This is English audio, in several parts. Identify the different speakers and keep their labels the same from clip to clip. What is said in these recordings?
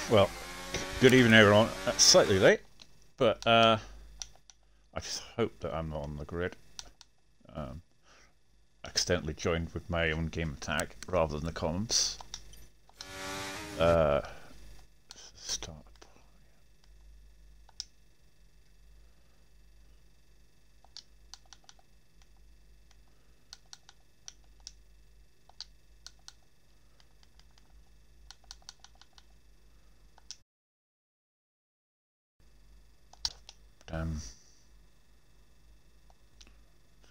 Speaker 1: Well, good evening everyone. Slightly late, but I just hope that I'm not on the grid. Accidentally joined with my own game tag rather than the comms. Start.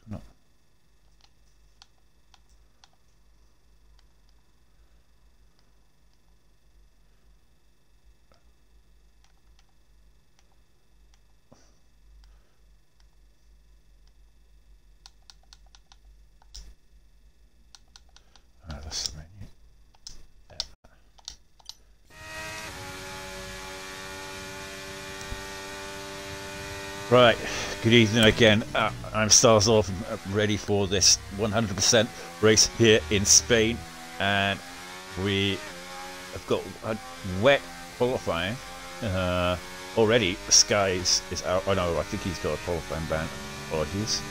Speaker 1: No. That's the menu. Right, good evening again. I'm Starzorf, ready for this 100% race here in Spain, and we have got a wet qualifying. Already, Skies is out. Oh no, I think he's got a qualifying ban. Apologies.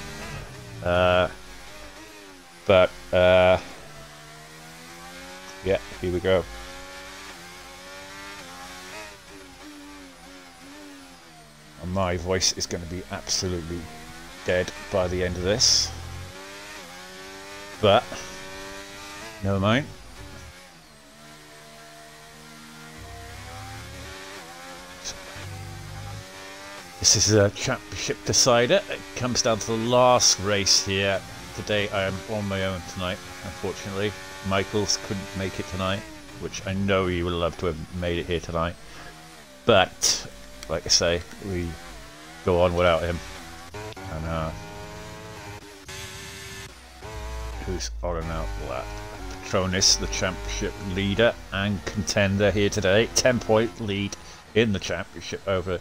Speaker 1: Yeah, here we go. And my voice is going to be absolutely dead by the end of this, but never mind. This is a championship decider. It comes down to the last race here. Today I am on my own tonight, unfortunately. Michaels couldn't make it tonight, which I know he would love to have made it here tonight. But, like I say, we go on without him. And, who's on and out lap? Patronus, the championship leader and contender here today. 10-point lead in the championship over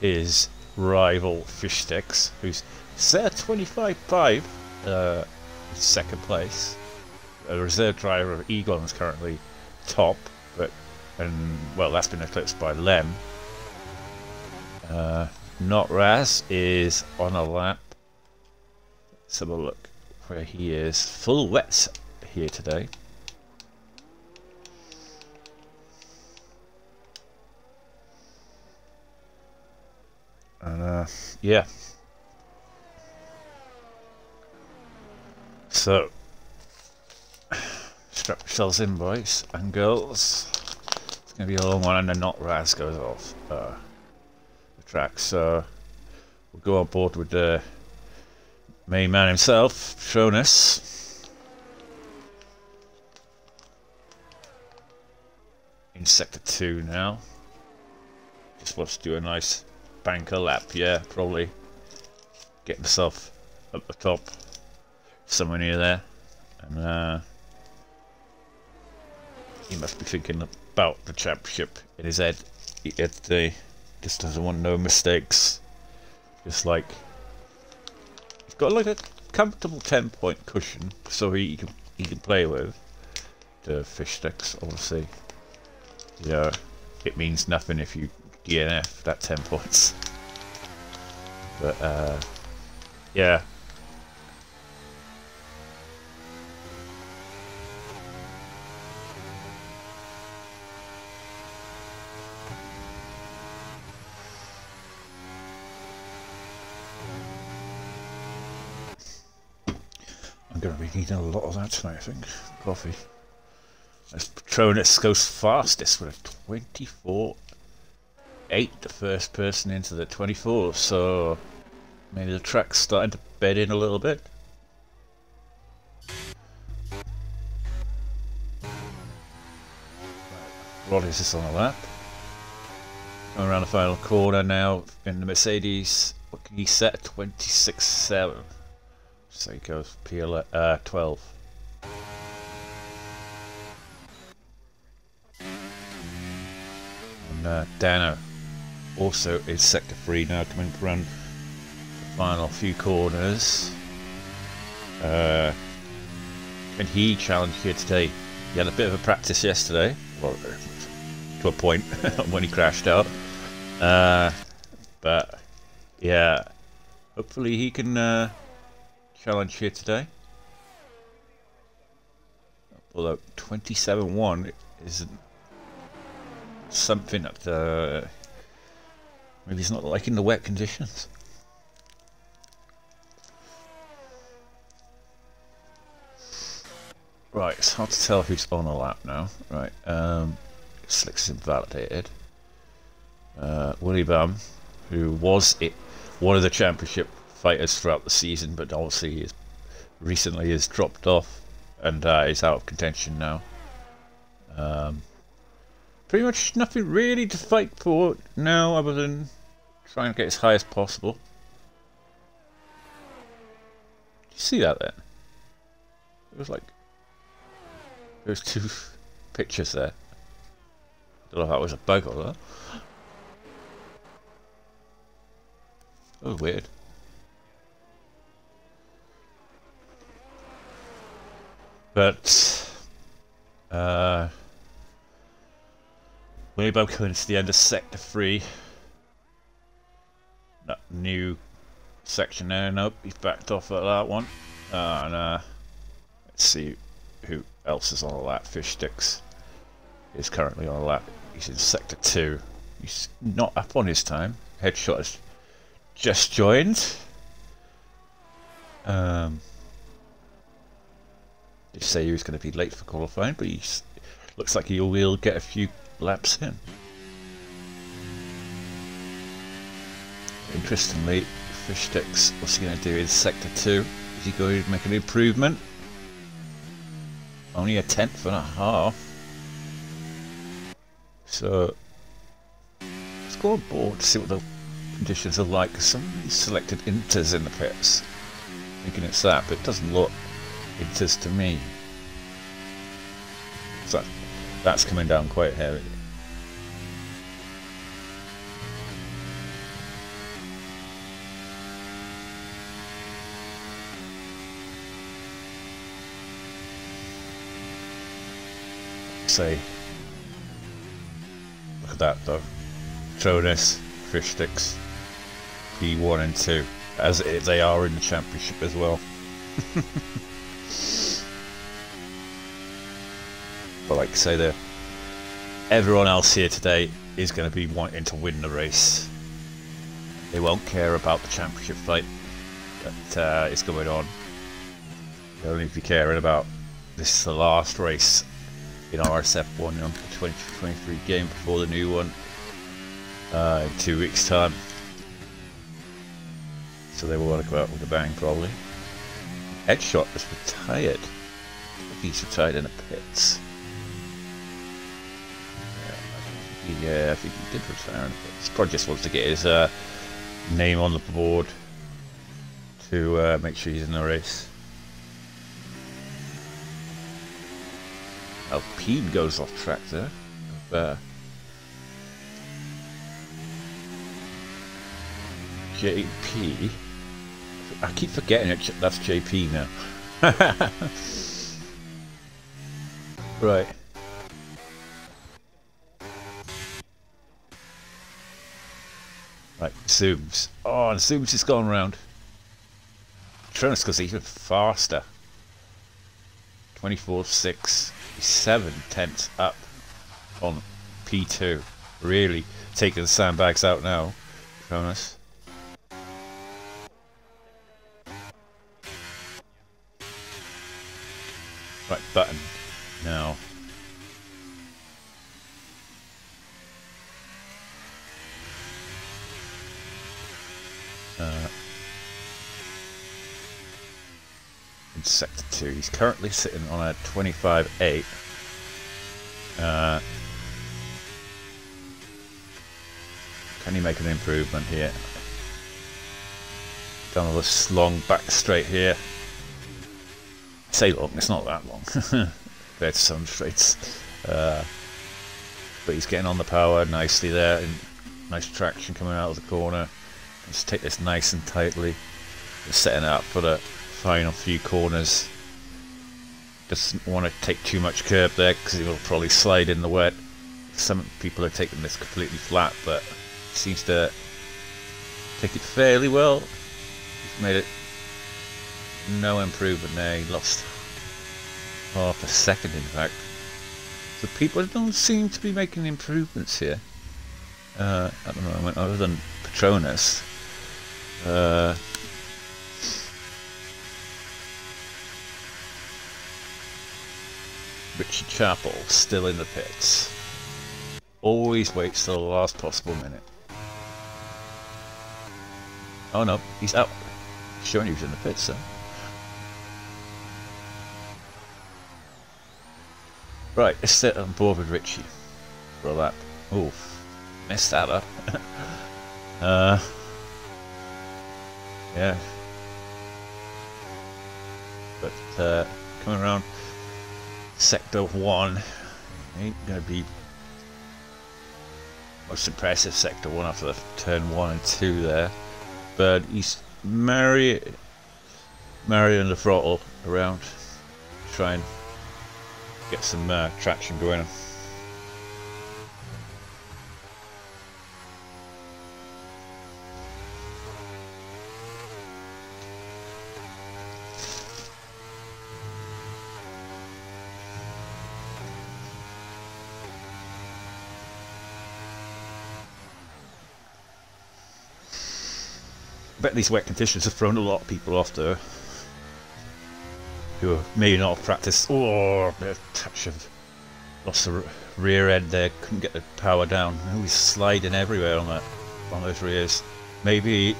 Speaker 1: his rival Fish Sticks, who's set 25.5, second place. A reserve driver of Egon is currently top, well, that's been eclipsed by Lem. Not Raz is on a lap. Let's have a look where he is. Full wets here today. And yeah. So strap yourselves in, boys and girls. It's gonna be a long one, and then not Raz goes off the track. So we'll go on board with the main man himself, Patronus, in sector 2 now. Just wants to do a nice banker lap, yeah, probably get himself up the top, somewhere near there, and he must be thinking about the championship in his head. He just doesn't want no mistakes. Just like he's got like a comfortable 10-point cushion, so he can play with the Fish Sticks. Obviously, yeah, it means nothing if you DNF that 10 points. But yeah. I'm going to be needing a lot of that tonight, I think. Coffee. As Patronus goes fastest with a 24.8, the first person into the 24, so maybe the track's starting to bed in a little bit. Rodgers is on a lap. Going around the final corner now in the Mercedes. What can he set? A 26.7. So he goes P12. And Dano also is sector 3 now, coming around the final few corners. And he challenged here today. He had a bit of a practice yesterday. well, to a point when he crashed out. But yeah, hopefully he can challenge here today. Although 27-1 isn't something that maybe he's not liking the wet conditions. Right, it's hard to tell who's on a lap now. Right, Slicks is invalidated. Willy Bum, who was one of the championship fighters throughout the season, but obviously is recently has dropped off and is out of contention now. Pretty much nothing really to fight for now, other than trying to get as high as possible. Did you see that then? It was like there's two pictures there. Don't know if that was a bug or not. That was weird. But we're about coming to the end of Sector 3. That new section there. Nope, he's backed off at that one. And let's see who else is on a lap. Fish Sticks is currently on a lap. He's in Sector 2. He's not up on his time. Headshot has just joined. Did say he was going to be late for qualifying, but he looks like he will get a few laps in. Interestingly, Fish Sticks, what's he going to do in Sector 2? Is he going to make an improvement? Only a 10.5. So let's go on board to see what the conditions are like. Somebody selected Inters in the pits, thinking it's that, but it doesn't look Inters to me. So that's coming down quite heavy. Say, look at that though. Tronus, Fish Sticks, P1 and 2, as they are in the championship as well. But like I say, everyone else here today is going to be wanting to win the race. They won't care about the championship fight that is going on. They'll only be caring about this is the last race in RSF1 on the 2023 game before the new one in 2 weeks' time. So they will want to go out with a bang, probably. Headshot is retired. He's retired in the pits. Yeah, I think he did retire in the pits. Probably just wants to get his name on the board to make sure he's in the race. Alpine goes off track there. JP. I keep forgetting it. That's JP now. Right. Right, Zooms. Oh, and Zooms has gone round. Tronus goes even faster. 24.6. 7/10 up on P2. Really taking the sandbags out now, Tronus. Right, Button now. In Sector 2, he's currently sitting on a 25.8. Can he make an improvement here? Done all this long back straight here. I say long, it's not that long compared to some straights. But he's getting on the power nicely there, and nice traction coming out of the corner. Let's take this nice and tightly. We're setting it up for the final few corners. doesn't want to take too much curb there because he will probably slide in the wet. Some people are taking this completely flat, but he seems to take it fairly well. He's made it no improvement there. He lost half a second, in fact. So people don't seem to be making improvements here at the moment, other than Petronas. Richie Chapel still in the pits. Always waits till the last possible minute. Oh no, he's out. He's showing he was in the pits though. Right, let's sit on board with Richie for a lap. Oh, messed that up. Yeah. But coming around Sector 1 ain't gonna be most impressive. Sector 1 after the turn 1 and 2 there. But he's marrying the throttle around, try and get some traction going. I bet these wet conditions have thrown a lot of people off though, who may not have practiced. Oh, a bit of touch of lost the rear end there, couldn't get the power down. Oh, he's sliding everywhere on those rears. Maybe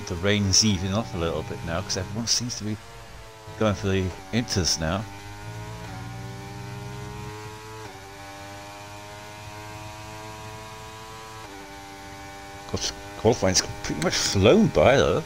Speaker 1: the rain's easing off a little bit now because everyone seems to be going for the inters now. Of course, qualifying's pretty much flown by though.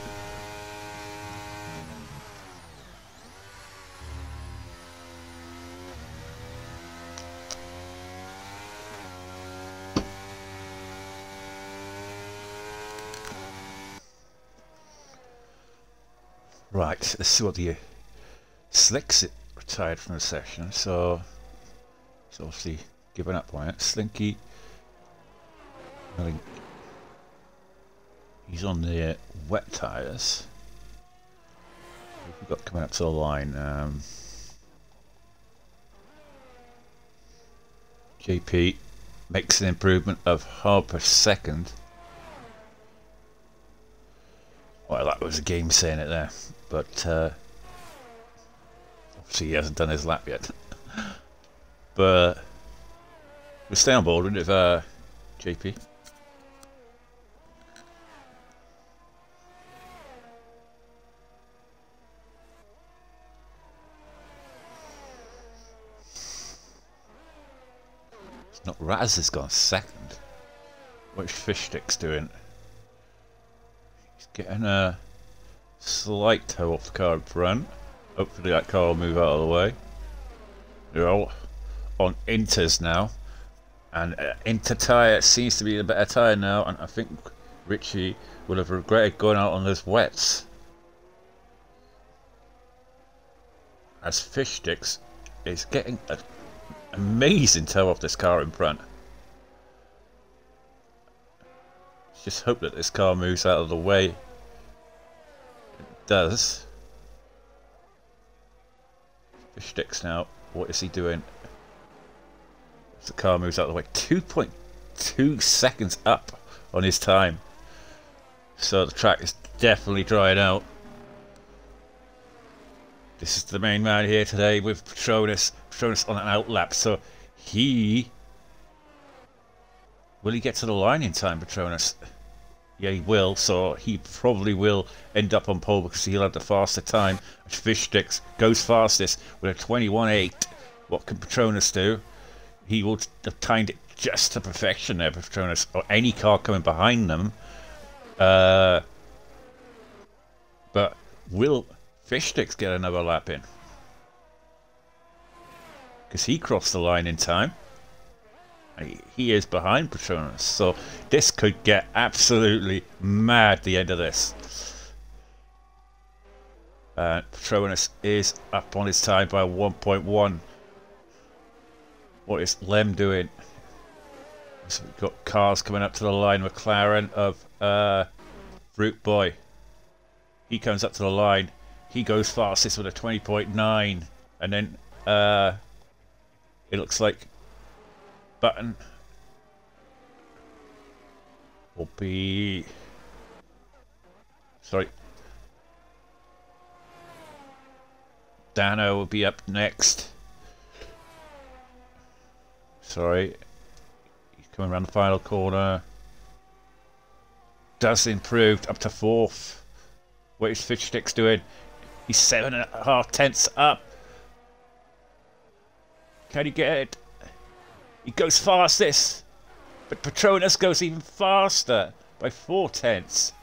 Speaker 1: Right, let's see what the Slicks retired from the session, so he's obviously given up on it. Slinky, I think he's on the wet tyres. What have we got coming up to the line? JP makes an improvement of half a second. Well, that was a game saying it there, but obviously he hasn't done his lap yet. But we'll stay on board with JP. It's not Raz has gone second. What's Fishstick's doing? Getting a slight toe off the car in front. Hopefully that car will move out of the way. They're all on inters now, and inter tyre seems to be the better tyre now, and I think Richie would have regretted going out on those wets, as Fishsticks is getting an amazing toe off this car in front. Just hope that this car moves out of the way. It does. Fishsticks now. What is he doing? As the car moves out of the way. 2.2 seconds up on his time. So the track is definitely drying out. This is the main man here today with Petronas. Petronas on an outlap. So will he get to the line in time, Petronas? Yeah, he will, so he probably will end up on pole because he'll have the faster time. Fishsticks goes fastest with a 21.8. What can Petronas do? He will have timed it just to perfection there, Petronas, or any car coming behind them. But will Fishsticks get another lap in? Because he crossed the line in time. He is behind Petronas, so this could get absolutely mad at the end of this. Patronus is up on his time by 1.1. What is Lem doing? So we've got cars coming up to the line. McLaren of Fruit Boy. He comes up to the line. He goes fastest with a 20.9. And then it looks like Button will be... Sorry. Dano will be up next. Sorry. He's coming around the final corner. Does improve up to 4th. What is Fish Sticks doing? He's 7.5 tenths up. Can he get it? He goes fastest. But Patronus goes even faster by 4 tenths.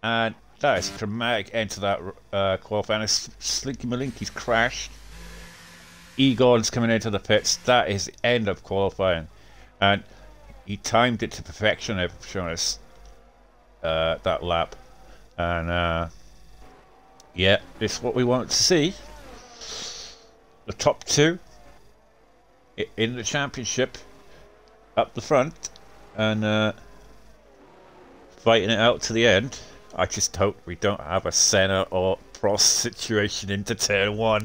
Speaker 1: And that is a dramatic end to that qualifying. Slinky Malinky's crashed. Egon's coming into the pits. That is the end of qualifying. And he timed it to perfection over Patronus that lap. And yeah, this is what we wanted to see. The top 2 in the championship up the front and fighting it out to the end. I just hope we don't have a Senna or Prost situation into turn 1.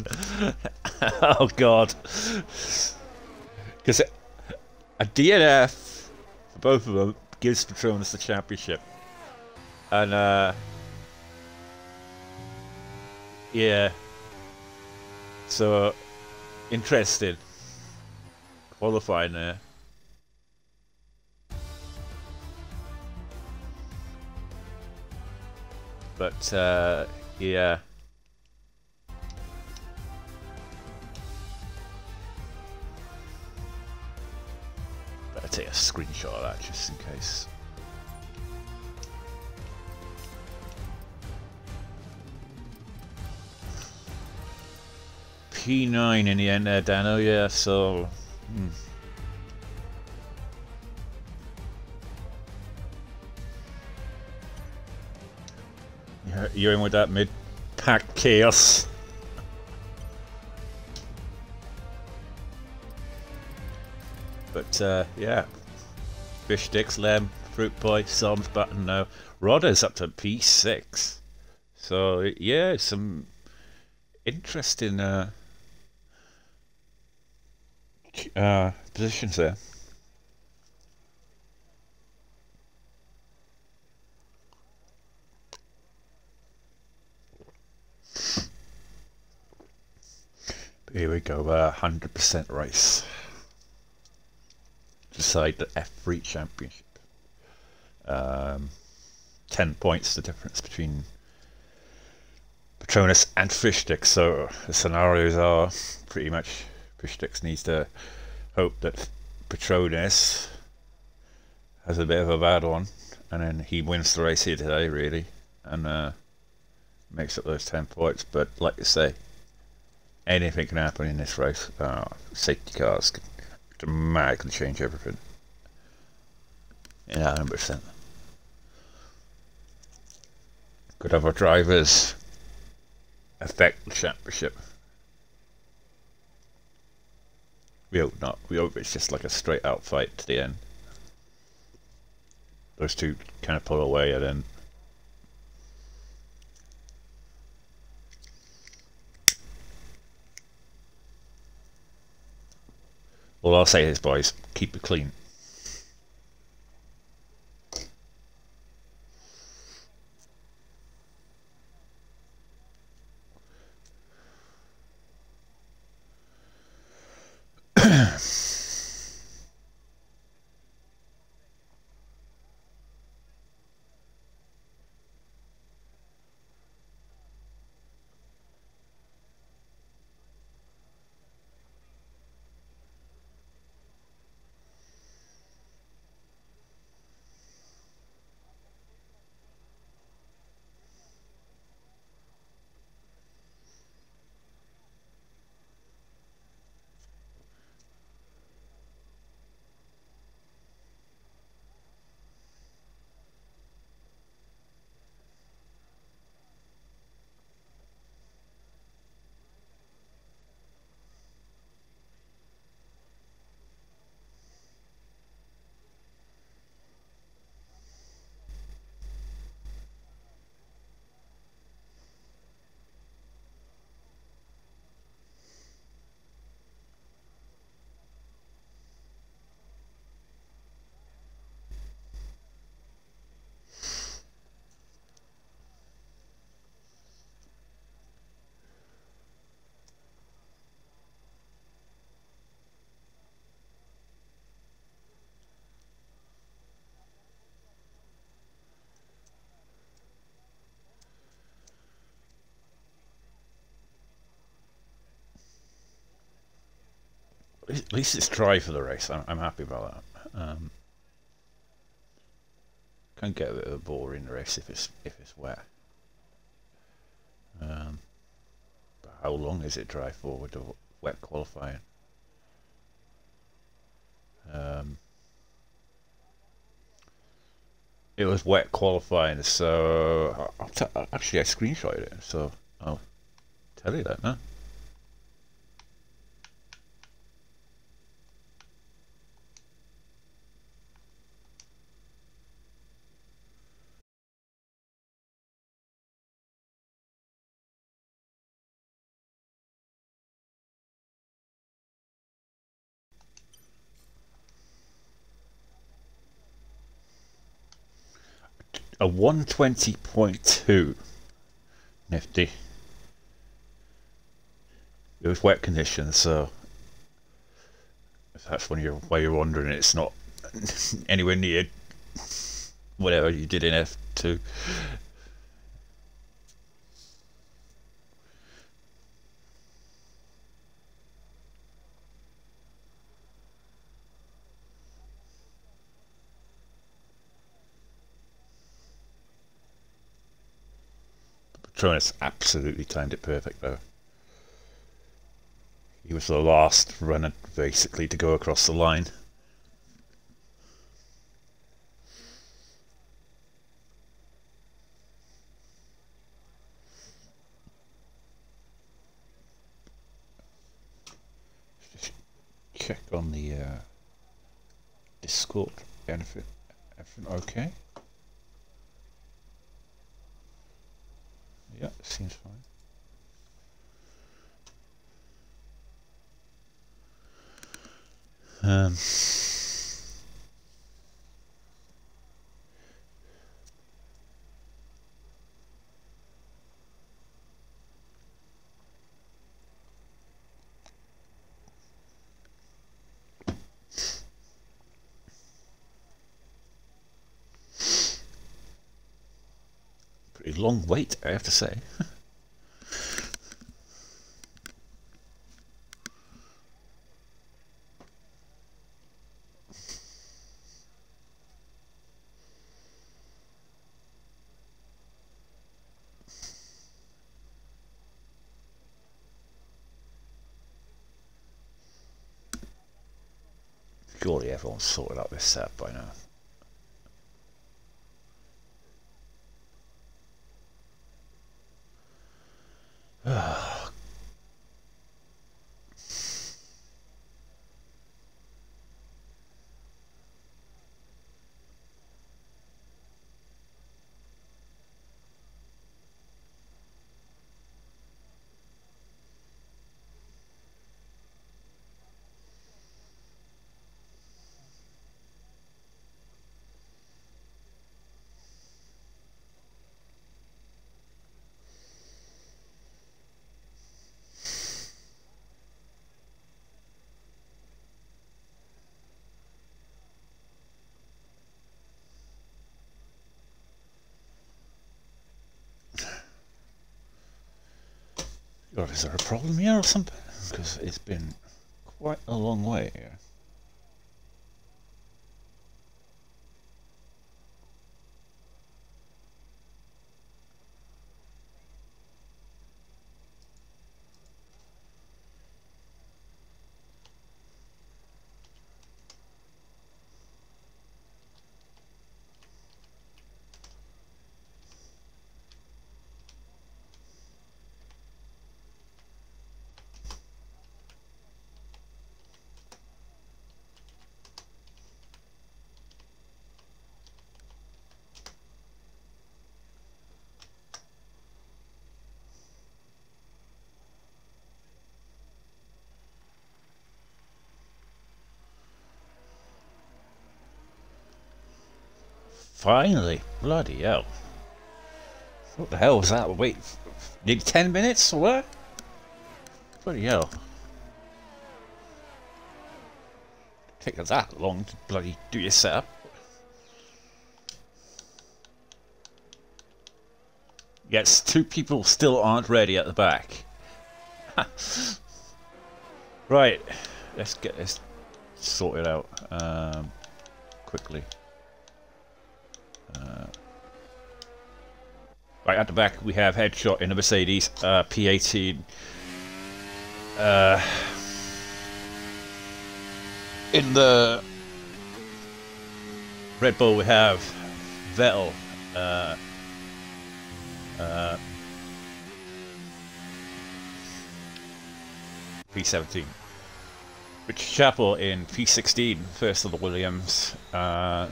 Speaker 1: Oh god. Because a DNF for both of them gives Patronus the championship. And yeah. So interesting. Qualifying there. But yeah. Better take a screenshot of that just in case. P9 in the end there, Dano, yeah, so... You're in with that mid-pack chaos. But yeah, Fish Sticks, Lem, Fruit Boy, Soms, Button now. Rodder's up to P6. So yeah, some interesting positions there. Here we go, 100% race. Decide the F3 championship. 10 points the difference between Patronus and Fish Sticks, so the scenarios are pretty much Fish Sticks needs to hope that Patronus has a bit of a bad one, and then he wins the race here today, really, and makes up those 10 points. But like I say, anything can happen in this race. Safety cars can dramatically change everything. Yeah, 100%. Could other drivers affect the championship? We hope not. We hope it's just like a straight out fight to the end. Those two kind of pull away and then... All I'll say is, boys, keep it clean. At least it's dry for the race. I'm happy about that. Can get a bit of a boring race if it's wet. But how long is it dry for with the wet qualifying? It was wet qualifying, so actually I screenshotted it, so I'll tell you that now. A 120.2 nifty. It was wet conditions, so if that's why you're wondering, it's not anywhere near whatever you did in F2. Patronus absolutely timed it perfect though. He was the last runner basically to go across the line. Just check on the Discord. Everything okay? Yeah, seems fine. Pretty long wait, I have to say. Surely everyone's sorted out this setup by now. God, is there a problem here or something? Because it's been quite a long way here. Finally! Bloody hell. What the hell was that? Wait, nearly 10 minutes or what? Bloody hell. Take that long to bloody do your setup. Yes, two people still aren't ready at the back. Right, let's get this sorted out quickly. Right at the back we have Headshot in the Mercedes P18. In the Red Bull we have Vettel, P17. Richard Chapel in P16, first of the Williams. P15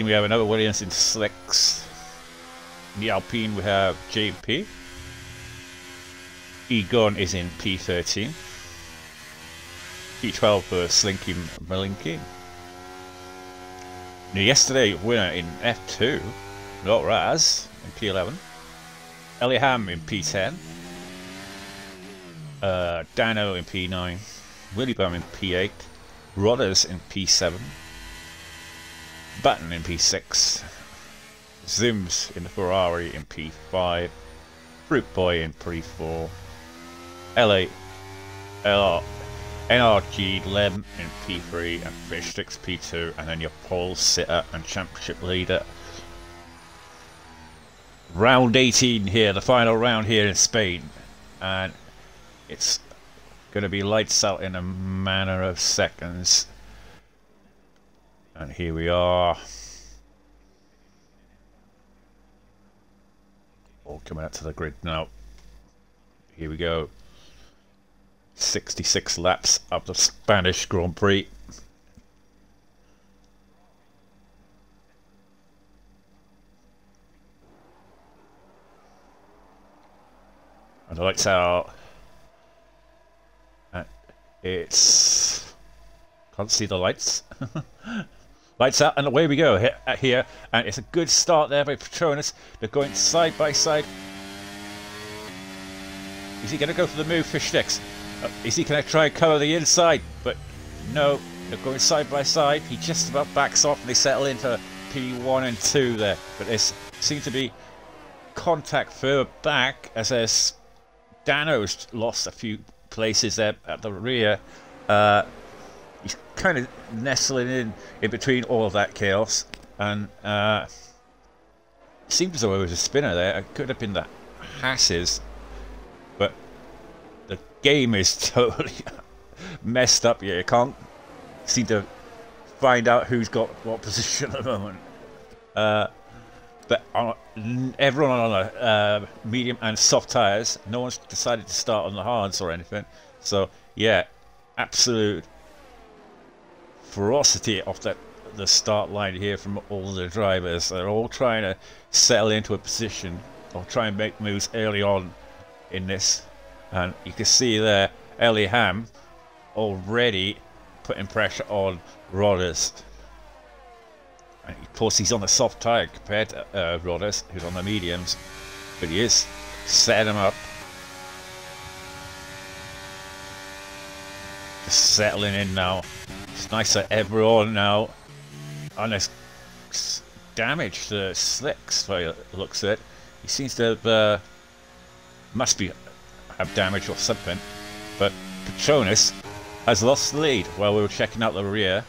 Speaker 1: we have another Williams in slicks. In the Alpine we have JP. Egon is in P13. P12 for Slinky Malinky. Now yesterday winner in F2, not Raz in P11. Ellie Ham in P10. Dano in P9. Willy Bum in P8. Rodders in P7. Button in P6. Zims in the Ferrari in P5. Fruit Boy in P4. NRG Lem in P3 and Fishsticks P2, and then your pole sitter and championship leader. Round 18 here, the final round here in Spain, and it's going to be lights out in a matter of seconds. And here we are, all coming out to the grid now. Here we go. 66 laps of the Spanish Grand Prix. And the lights out. It's... can't see the lights. Lights out and away we go here. And it's a good start there by Petronas. They're going side by side. Is he going to go for the move, Fishsticks? Is he going to try and cover the inside? But no, they're going side by side. He just about backs off and they settle into P1 and 2 there. But there seems to be contact further back as there's Dano's lost a few places there at the rear. He's kind of nestling in between all of that chaos. And it seems as though it was a spinner there. It could have been the Hasses. But the game is totally messed up here. You can't seem to find out who's got what position at the moment. But everyone on medium and soft tyres. No one's decided to start on the hards or anything. So yeah, absolute ferocity off the start line here from all the drivers. They're all trying to settle into a position or try and make moves early on in this. And you can see there Ellie Ham already putting pressure on Rodders. And of course he's on the soft tyre compared to Rodders, who's on the mediums, but he is setting him up. Just settling in now. It's nice that everyone now, and there's damage to Slicks by the looks of it. He seems to have, must have damage or something, but Petronas has lost the lead while we were checking out the rear.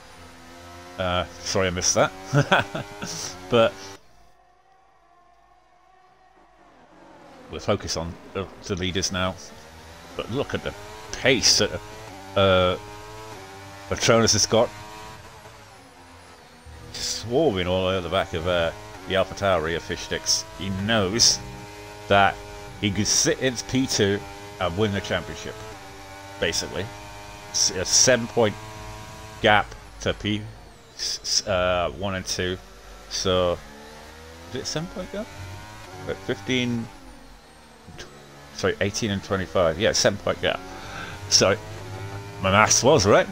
Speaker 1: Sorry I missed that. But we'll focus on the leaders now. But look at the pace that Petronas has got. Swarming all over the back of the AlphaTauri of Fishsticks. He knows that he could sit in P2 and win the championship. Basically. It's a 7-point gap to P1 and 2. So is it a 7-point gap? 15, sorry, 18 and 25. Yeah, 7-point gap. So my maths was right.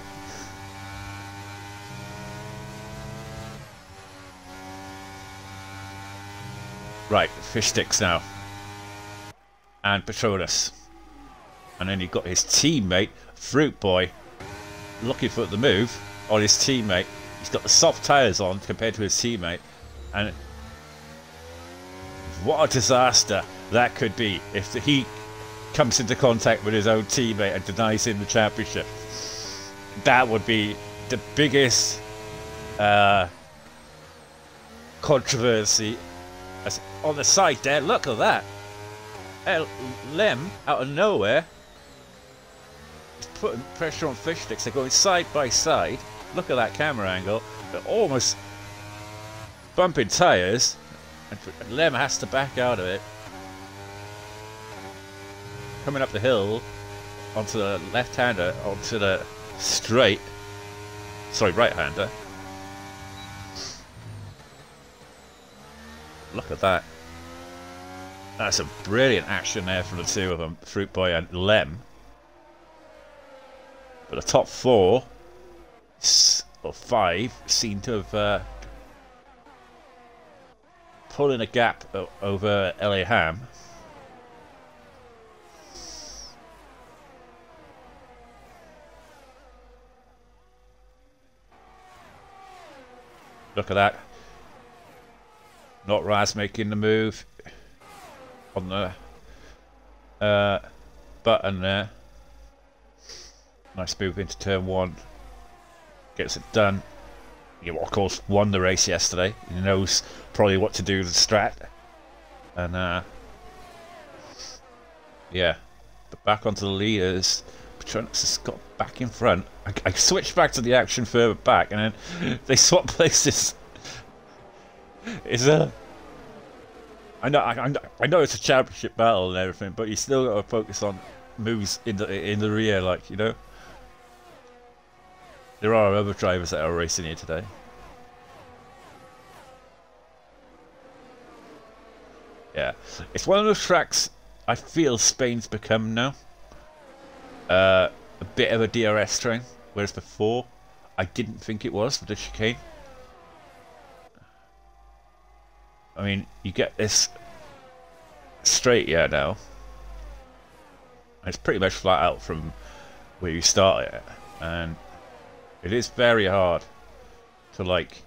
Speaker 1: Right, Fishsticks now. And Petronas. And then you've got his teammate, Fruit Boy, looking for the move on his teammate. He's got the soft tyres on compared to his teammate. And what a disaster that could be if he comes into contact with his own teammate and denies him the championship. That would be the biggest controversy. On the side there, look at that. Lem, out of nowhere, is putting pressure on fish sticks. They're going side by side. Look at that camera angle. They're almost bumping tyres. And Lem has to back out of it. Coming up the hill onto the left-hander, onto the straight. Sorry, right-hander. Look at that. That's a brilliant action there from the two of them, Fruit Boy and Lem. But the top four, or five, seem to have pulled in a gap over LA Ham. Look at that. Not Raz making the move on the button there. Nice move into turn one. Gets it done. He, of course, won the race yesterday. He knows probably what to do with the strat. And, yeah. But back onto the leaders. Petronas has got back in front. I switched back to the action further back, and then they swap places. It's a... I know it's a championship battle and everything, but you still got to focus on moves in the rear, like, you know. There are other drivers that are racing here today. Yeah, it's one of those tracks I feel Spain's become now. A bit of a DRS train, whereas before I didn't think it was with the chicane. I mean, you get this straight here now. It's pretty much flat out from where you start it, and it is very hard to like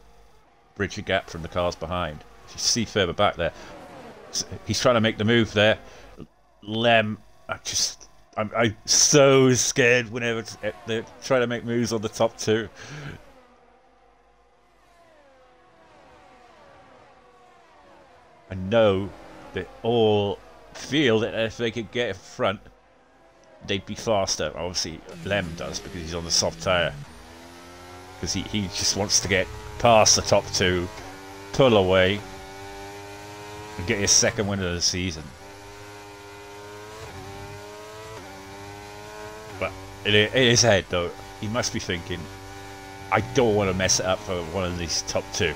Speaker 1: bridge a gap from the cars behind. You see further back there, he's trying to make the move there. Lem, I'm so scared whenever they're trying to make moves on the top two. I know they all feel that if they could get in front, they'd be faster. Obviously, Lem does because he's on the soft tyre. Because he just wants to get past the top two, pull away, and get his second win of the season. But in his head, though, he must be thinking, I don't want to mess it up for one of these top two.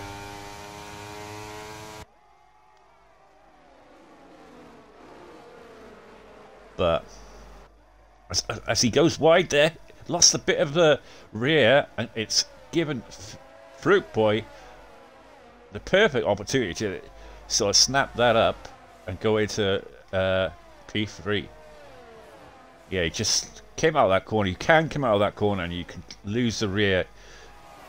Speaker 1: But as he goes wide there, lost a bit of the rear, and it's given Fruit Boy the perfect opportunity to sort of snap that up and go into P3. Yeah, he just came out of that corner. You can come out of that corner and you can lose the rear.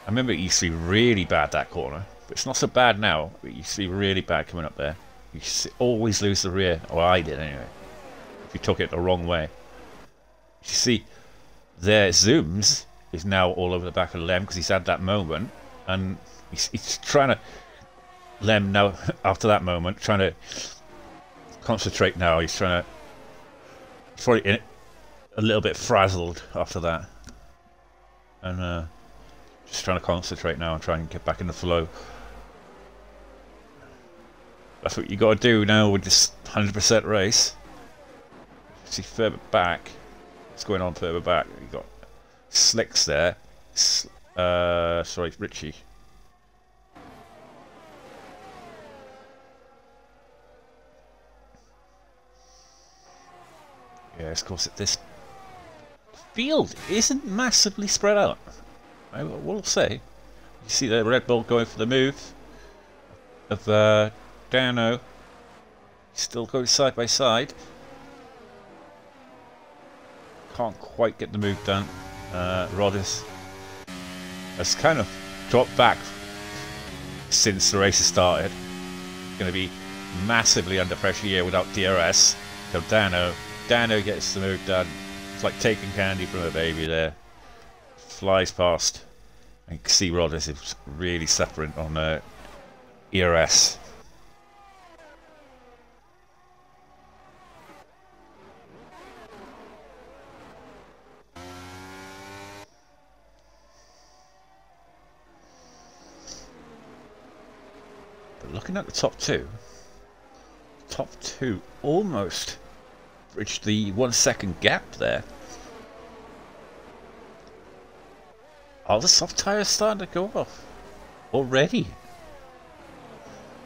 Speaker 1: I remember it used to be really bad, that corner, but it's not so bad now. It used to be really bad coming up there. You always lose the rear, or I did anyway, if you took it the wrong way. You see, there Zooms is now all over the back of Lem because he's had that moment, and he's trying to, Lem now, after that moment, trying to concentrate now. He's trying to, he's probably a little bit frazzled after that, and just trying to concentrate now and try and get back in the flow. That's what you got to do now with this 100% race. See further back, what's going on further back? You got Slicks there. Sorry, Richie. Yes, of course, this field isn't massively spread out, I will say. You see the Red Bull going for the move of Dano. Still going side by side. Can't quite get the move done. Rodis has kind of dropped back since the race has started. Going to be massively under pressure here without DRS. So Dano Dano gets the move done. It's like taking candy from a baby there. Flies past. And you can see Rodders is really suffering on ERS. But looking at the top two almost bridged the 1 second gap there. Are the soft tyres starting to go off already?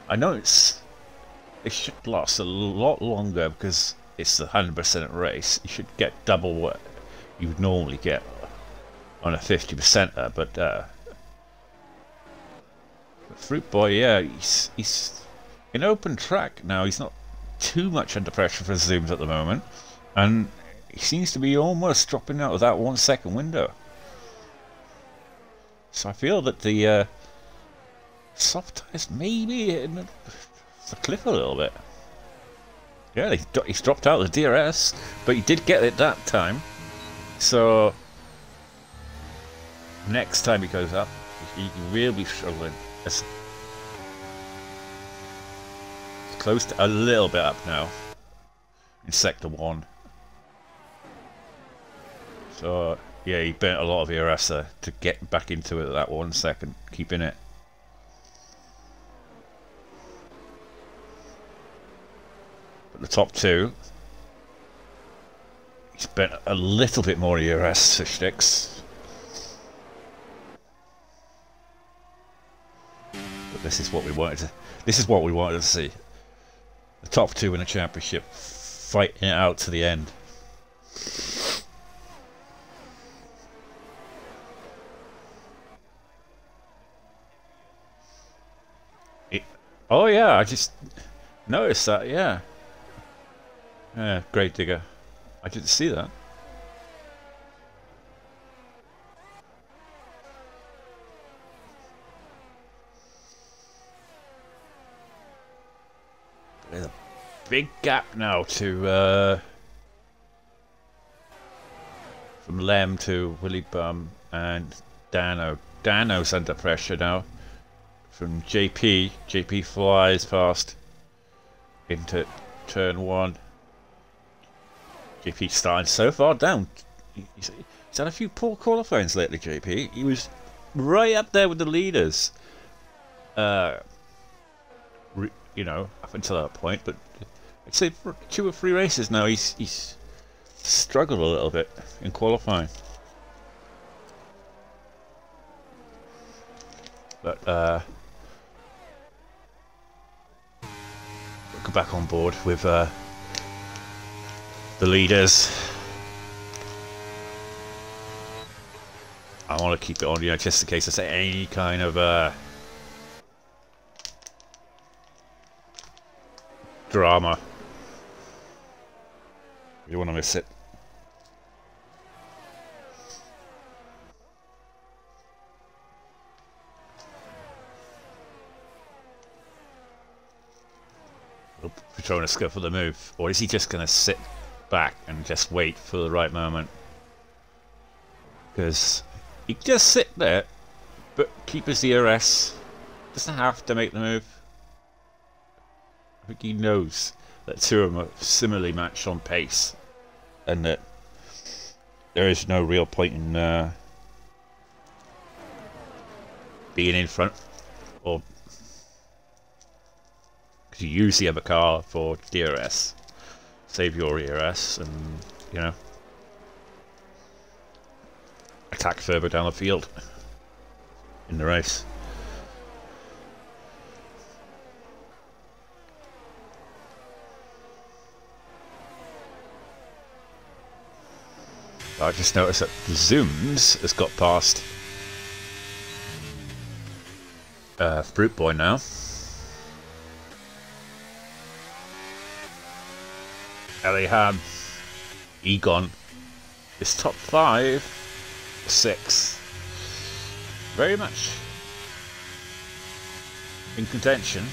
Speaker 1: I know it should last a lot longer because it's the 100% race. You should get double what you would normally get on a 50%er, but Fruit Boy, yeah, he's in open track now. He's not too much under pressure for zooms at the moment, and he seems to be almost dropping out of that 1 second window. So I feel that the soft tyres maybe hitting the cliff a little bit. Yeah, he's dropped out of the DRS, but he did get it that time. So next time he goes up, he will be struggling. It's close to a little bit up now in sector 1. So yeah, he burnt a lot of ERS there to get back into it that 1 second, keeping it. But the top two, he's burnt a little bit more ERS to sticks. But this is what we wanted to. This is what we wanted to see. The top two in a championship fighting it out to the end. Oh yeah, I just noticed that, yeah. Yeah, Grave Digger. I didn't see that. There's a big gap now to from Lem to Willy Bum and Dano. Dano's under pressure now from JP. JP flies past into turn 1. JP starting so far down. He's had a few poor qualifyings lately, JP. He was right up there with the leaders. You know, up until that point, but I'd say for 2 or 3 races now he's struggled a little bit in qualifying. But we'll go back on board with the leaders. I want to keep it on, you know, just in case there's any kind of drama. You want to miss it. Petronas go for the move, or is he just going to sit back and just wait for the right moment? Because he can just sit there, but keep his DRS. Doesn't have to make the move. I think he knows that 2 of them are similarly matched on pace, and that there is no real point in being in front, or because you use the other car for DRS, save your ERS, and you know, attack further down the field in the race. I just noticed that the Zooms has got past Fruit Boy now. Eliham, Egon is top 5, 6. Very much in contention.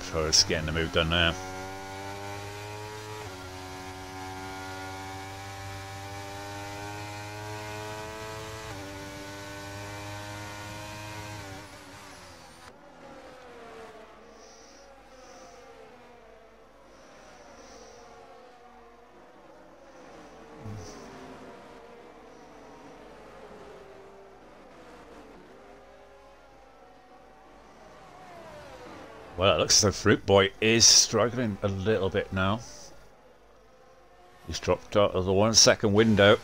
Speaker 1: Petronas getting the move done now. Well, it looks as though Fruit Boy is struggling a little bit now. He's dropped out of the 1 second window.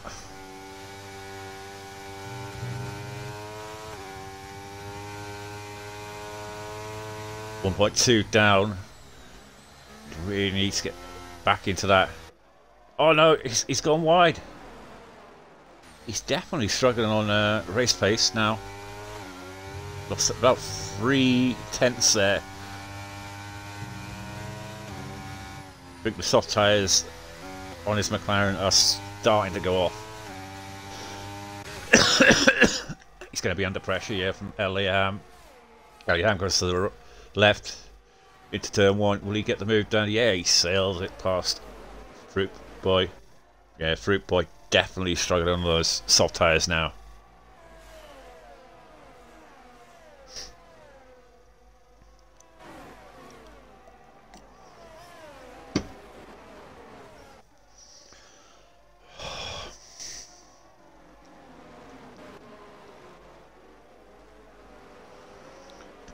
Speaker 1: .2 down. Really needs to get back into that. Oh no, he's gone wide. He's definitely struggling on race pace now. Lost about 3/10 there. I think the soft tyres on his McLaren are starting to go off. He's going to be under pressure, yeah, from Eliam. Eliam goes to the left into turn 1. Will he get the move done? Yeah, he sails it past Fruit Boy. Yeah, Fruit Boy definitely struggling on those soft tyres now.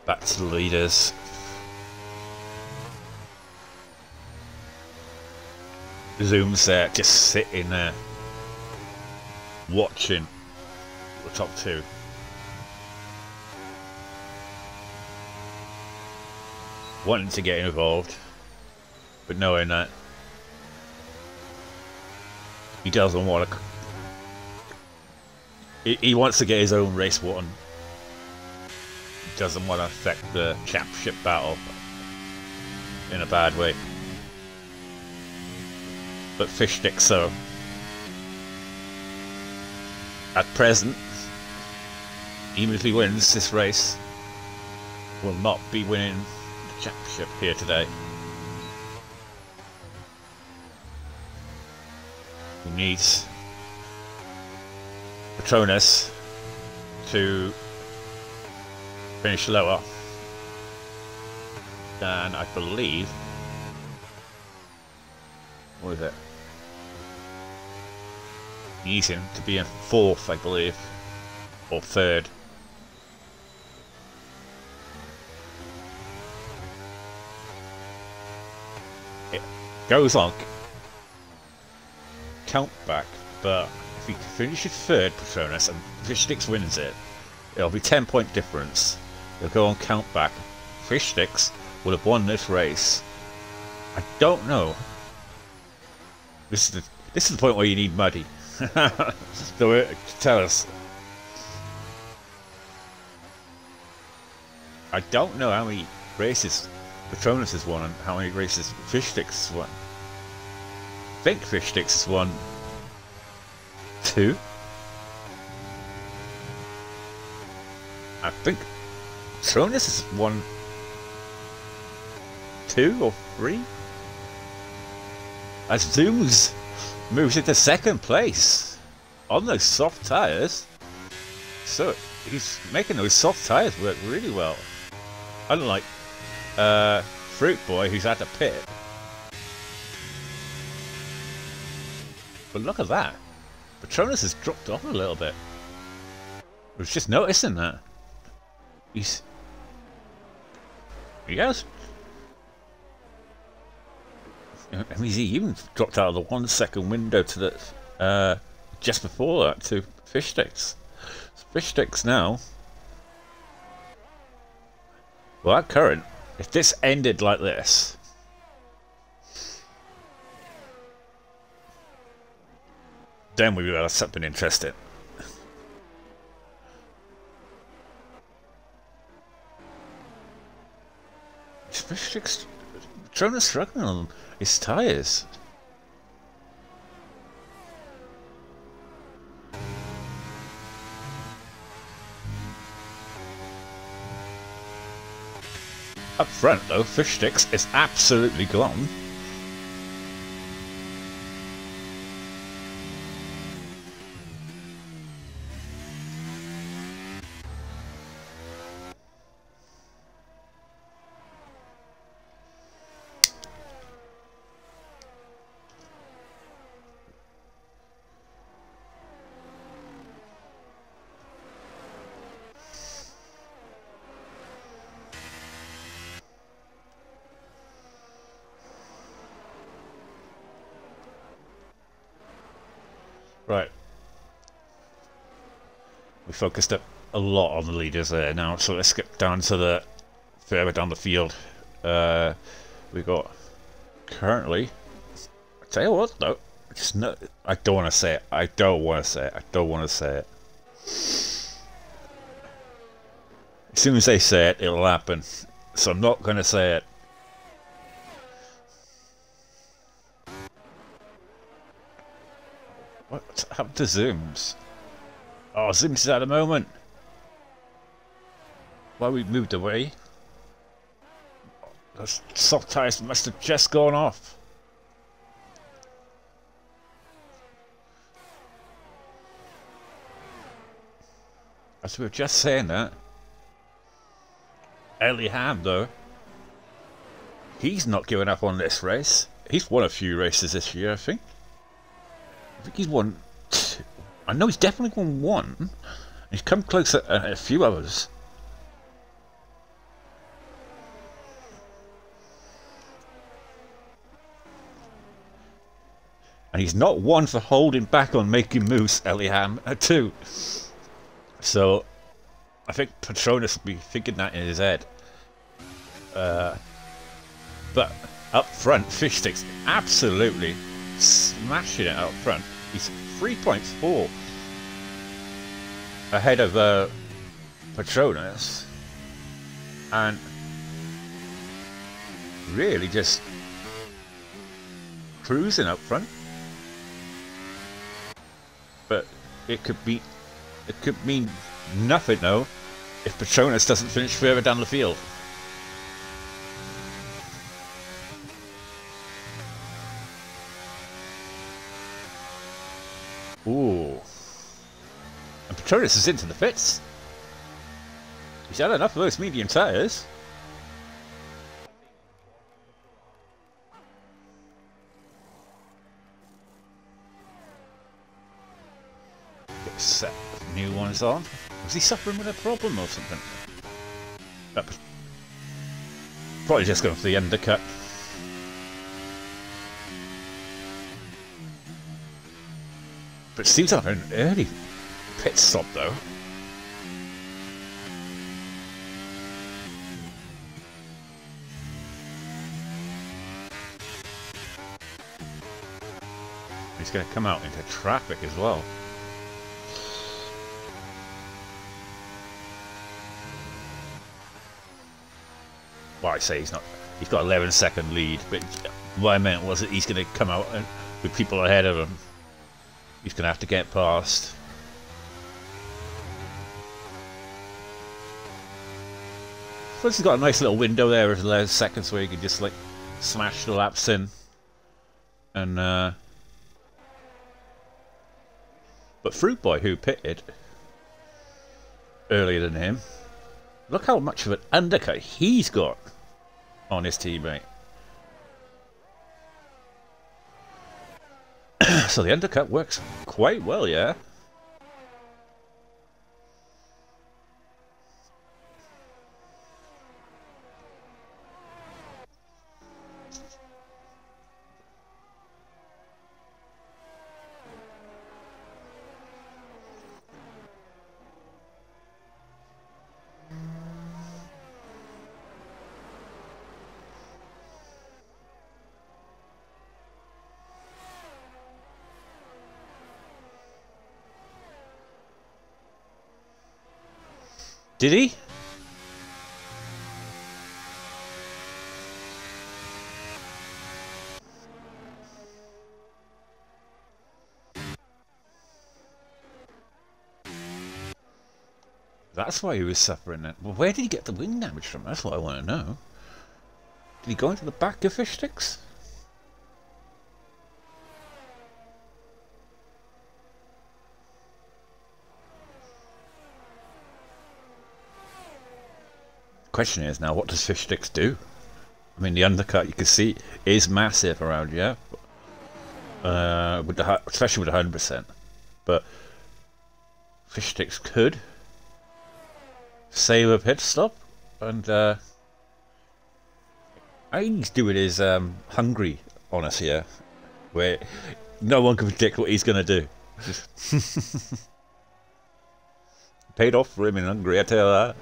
Speaker 1: Back to the leaders. Zoom's there, just sitting there, watching the top two. Wanting to get involved, but knowing that he doesn't want to. He wants to get his own race won. Doesn't want to affect the championship battle in a bad way. But Fish Stick, so at present, even if he wins this race, will not be winning the championship here today. He needs Petronas to finish lower than, I believe, what is it? He needs him to be in 4th, I believe, or 3rd. It goes on count back, but if he finishes 3rd, Petronas, and Fish Sticks wins it, it'll be 10-point difference. They'll go on count back. Fish Sticks would have won this race. I don't know. This is the point where you need Muddy to tell us. I don't know how many races Petronas has won and how many races Fish Sticks has won. I think Fish Sticks has won 2. I think Petronas has won 2 or 3. As Zooms moves into 2nd place on those soft tyres. So he's making those soft tyres work really well. Unlike Fruit Boy, who's had to pit. But look at that. Petronas has dropped off a little bit. I was just noticing that. He has. I mean, he even dropped out of the 1 second window to the just before that to Fish Sticks. Fish Sticks now. Well, that current, if this ended like this, then we would have something interesting. Fish Sticks trying to struggle on his tyres. Up front though, Fish Sticks is absolutely gone. Right. We focused a lot on the leaders there now, so let's skip down to the further down the field. We got currently. I tell you what though, it's not, I don't want to say it. I don't want to say it. I don't want to say it. As soon as they say it, it'll happen. So I'm not going to say it. What happened to Zooms? Oh, Zooms is at the moment. Why we moved away? Those soft tires must have just gone off. As we were just saying that. Ellie Ham though. He's not giving up on this race. He's won a few races this year, I think. I think he's won two. I know he's definitely won one. He's come close at a few others. And he's not one for holding back on making moves, Eliam, too. So, I think Patronus will be thinking that in his head. But up front, Fish Sticks absolutely smashing it out front. He's 3.4 ahead of Patronus. And really just cruising up front. But it could mean nothing though if Patronus doesn't finish further down the field. Ooh. And Patronus is into the pits. He's had enough of those medium tyres. Get a set of new ones on. Was he suffering with a problem or something? Probably just going for the undercut. But it seems like an early pit stop though. He's going to come out into traffic as well. Well, I say he's not. He's got 11-second lead, but what I meant was that he's going to come out with people ahead of him. He's going to have to get past. Plus he's got a nice little window there with 11 seconds where you can just like smash the laps in. And but Fruit Boy, who pitted earlier than him, look how much of an undercut he's got on his teammate. So the undercut works quite well, yeah. Did he? That's why he was suffering it. Well, where did he get the wing damage from? That's what I want to know. Did he go into the back of Fish Sticks? Question is now, what does Fish Sticks do? I mean, the undercut you can see is massive around here, with the especially with 100%. But Fish Sticks could save a pit stop, and I think he's doing his hungry on us here, where no one can predict what he's going to do. Paid off for him in Hungary, I tell you that.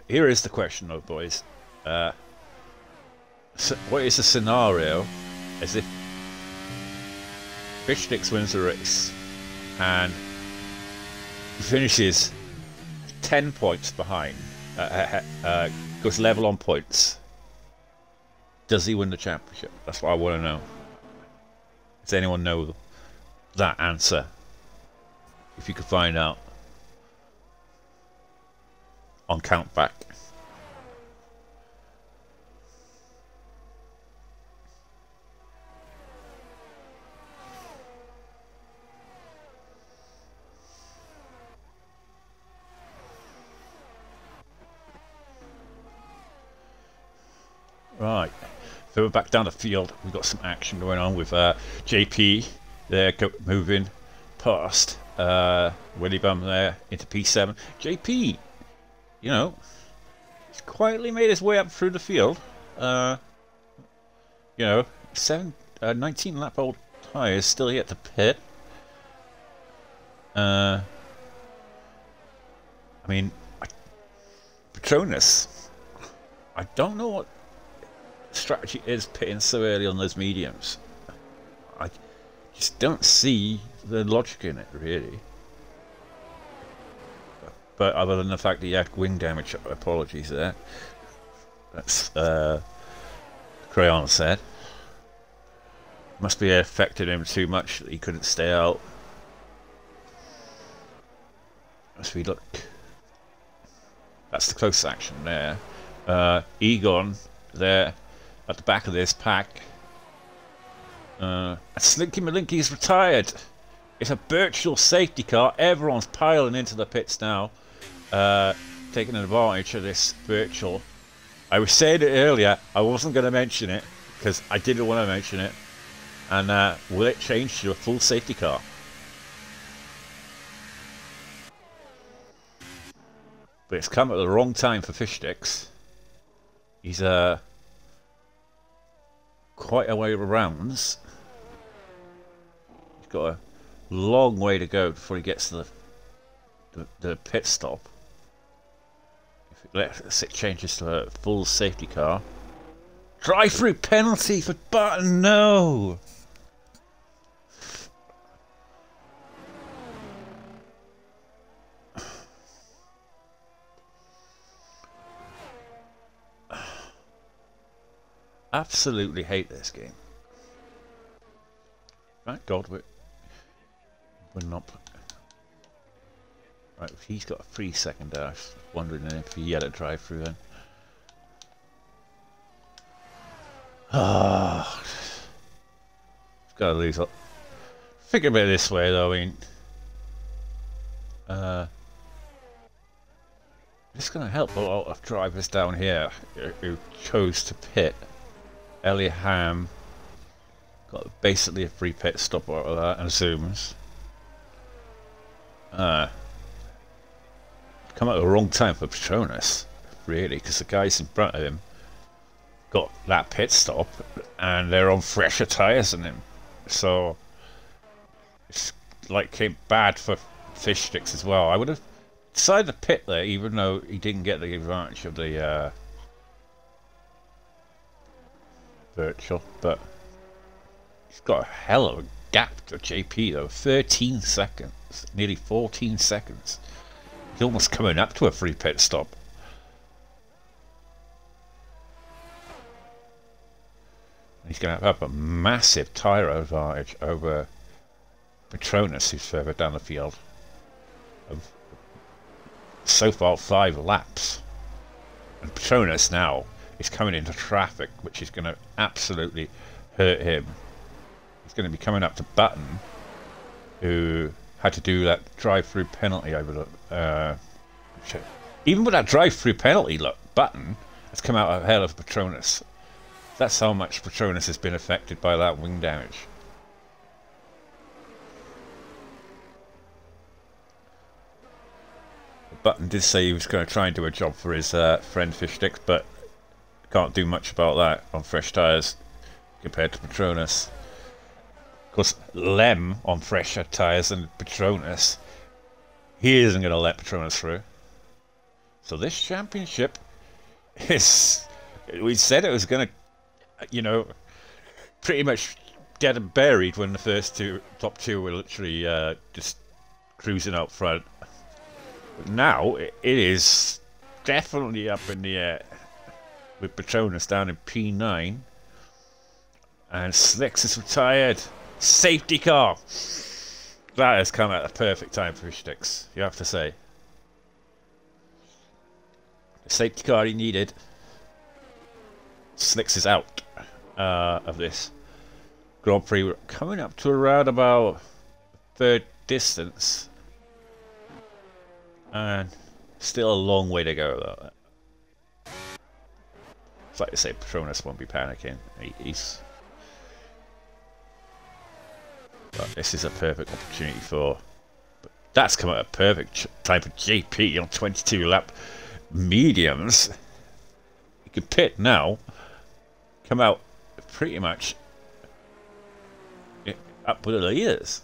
Speaker 1: Here is the question though, boys. So what is the scenario as if Fish Sticks wins the race and he finishes 10 points behind, goes level on points? Does he win the championship? That's what I want to know. Does anyone know that answer? If you could find out on Countback. Right, so we're back down the field. We've got some action going on with JP there moving past Willy Bum there into P7. JP, you know, he's quietly made his way up through the field. You know, 19 lap old tyres still yet to pit. I mean, Petronas, I don't know what strategy is pitting so early on those mediums. I just don't see the logic in it, really. But other than the fact that he had wing damage, apologies there. That's Crayon said. Must be affected him too much that he couldn't stay out. As we look, that's the close action there. Egon there at the back of this pack. Slinky Malinky's retired. It's a virtual safety car. Everyone's piling into the pits now, taking advantage of this virtual. I was saying it earlier, I wasn't going to mention it because I didn't want to mention it. And will it change to a full safety car? But it's come at the wrong time for Fish Sticks. He's quite a way around. He's got a long way to go before he gets to the pit stop. If it changes to a full safety car. Drive-through penalty for Button, no! Absolutely hate this game. Thank God we're not. Right, he's got a 3-second dash. Wondering if he had a drive through then. Ah, gotta lose up. Think about it this way though, I mean, it's gonna help a lot of drivers down here who chose to pit. Elliot Ham got basically a free pit stop out of that, and Zooms. Come at the wrong time for Petronas, really, because the guys in front of him got that pit stop and they're on fresher tyres than him. So it's like came bad for Fish Sticks as well. I would have decided to pit there even though he didn't get the advantage of the virtual, but he's got a hell of a gap to JP though. 13 seconds, nearly 14 seconds. He's almost coming up to a free pit stop. He's going to have a massive tyre advantage over Patronus, who's further down the field, of so far 5 laps. And Patronus now is coming into traffic, which is going to absolutely hurt him. He's going to be coming up to Button, who had to do that drive-through penalty over the... even with that drive-through penalty, look, Button has come out ahead of Patronus. That's how much Patronus has been affected by that wing damage. Button did say he was going to try and do a job for his friend Fishsticks, but can't do much about that on fresh tyres compared to Patronus. Of course, Lem on fresher tyres than Patronus, he isn't going to let Patronus through. So this championship is, we said it was going to, you know, pretty much dead and buried when the first top two were literally just cruising out front. But now it is definitely up in the air with Patronus down in P9 and Slicks is retired. Safety car. That has come at a perfect time for Fishsticks, you have to say. The safety car he needed. Slicks is out of this Grand Prix. We're coming up to around about third distance. And still a long way to go though. It's like I say, Patronus won't be panicking. But this is a perfect opportunity for... But that's come at a perfect time for JP on 22 lap mediums. He could pit now. Come out pretty much up with the leaders.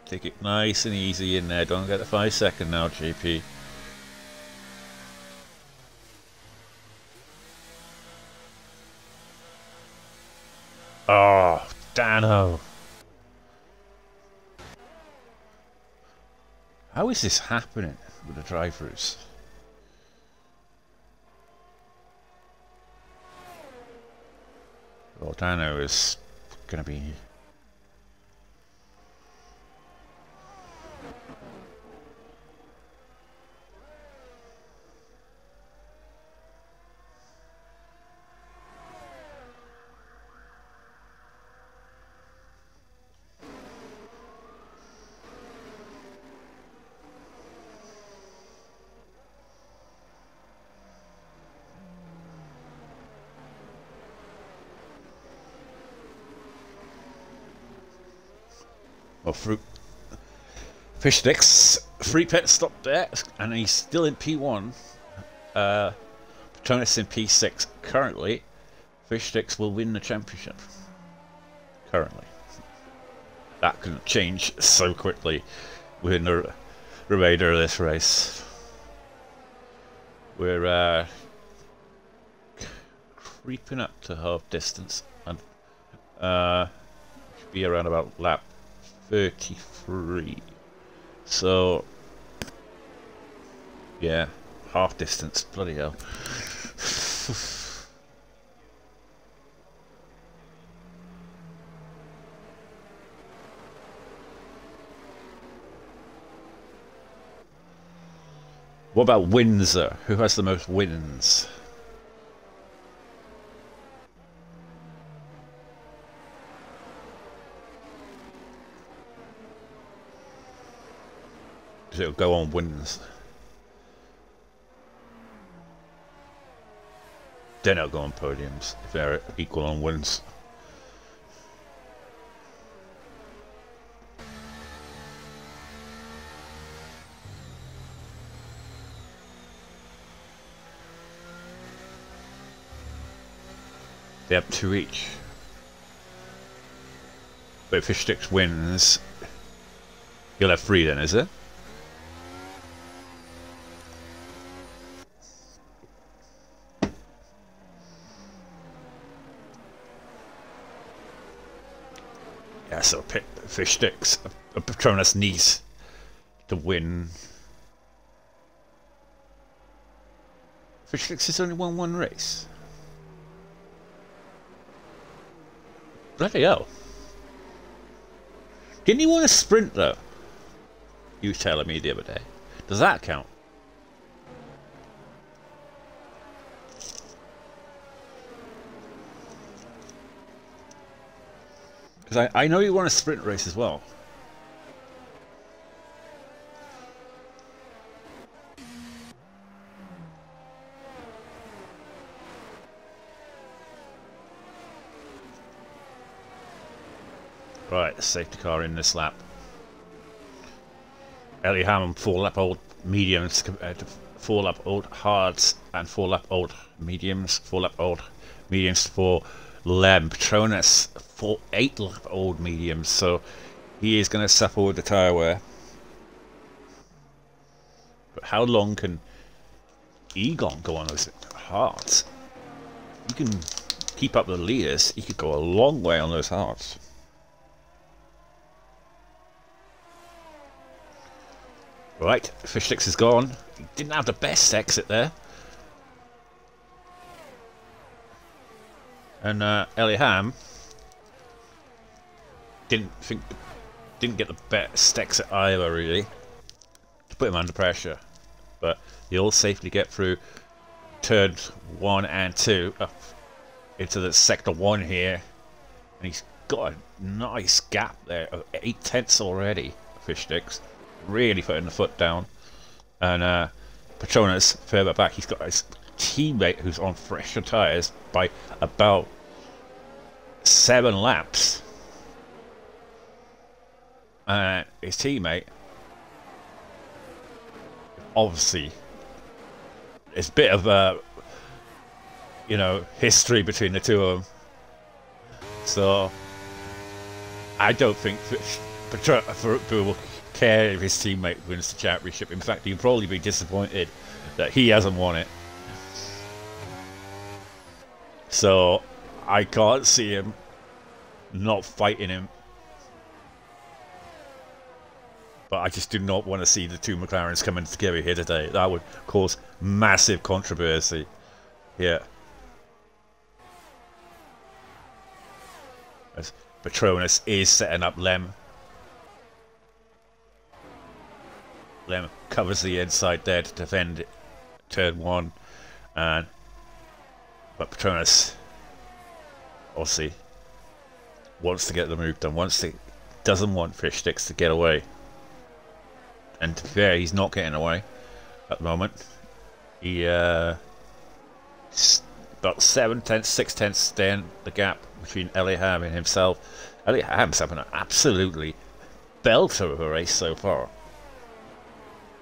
Speaker 1: Take it nice and easy in there. Don't get the 5 second now, JP. Oh, Dano. How is this happening with the drive-throughs? Well, Dano is going to be... Well, Fishsticks, free pit stop there, and he's still in P1. Patronus in P6 currently. Fishsticks will win the championship. Currently. That can change so quickly within the remainder of this race. We're creeping up to half distance and should be around about lap 33. So yeah, half distance, bloody hell. What about Windsor? Who has the most wins? Because it'll go on wins. Then it'll go on podiums if they're equal on wins. They have 2 each. But if Fishsticks wins, he'll have 3 then, is it? Yeah, so Fishsticks, Patronus needs to win. Fishsticks has only won 1 race. Bloody hell. Didn't he want to sprint though? You were telling me the other day. Does that count? Because I know you want a sprint race as well. Right, safety car in this lap. Ellie Hammond 4-lap old mediums compared to 4-lap old hards and 4-lap old mediums. 4-lap old mediums for Lem. Petronas 8-lap old mediums. So he is going to suffer with the tyre wear. But how long can Egon go on those hards? You can keep up the leaders. He could go a long way on those hards. Right, Fish Sticks is gone. He didn't have the best exit there. And Ellie Ham didn't get the best exit either, really, to put him under pressure. But he'll safely get through turns 1 and 2 up into the sector 1 here. And he's got a nice gap there of 8 tenths already, Fish Sticks. Really putting the foot down. And Petronas further back, he's got his teammate who's on fresher tyres by about 7 laps. His teammate, obviously, there's a bit of history between the two of them. So I don't think Farouk will care if his teammate wins the championship. In fact, he'll probably be disappointed that he hasn't won it. So I can't see him not fighting him. But I just do not want to see the two McLarens coming together here today. That would cause massive controversy here. As Petronas is setting up Lem. Lem covers the inside there to defend it, turn 1, but Petronas obviously wants to get the move done. Doesn't want Fish Sticks to get away, and to be fair, he's not getting away at the moment. He about 7 tenths, 6 tenths down the gap between Ellie Ham and himself. Ellie Ham's having an absolutely belter of a race so far.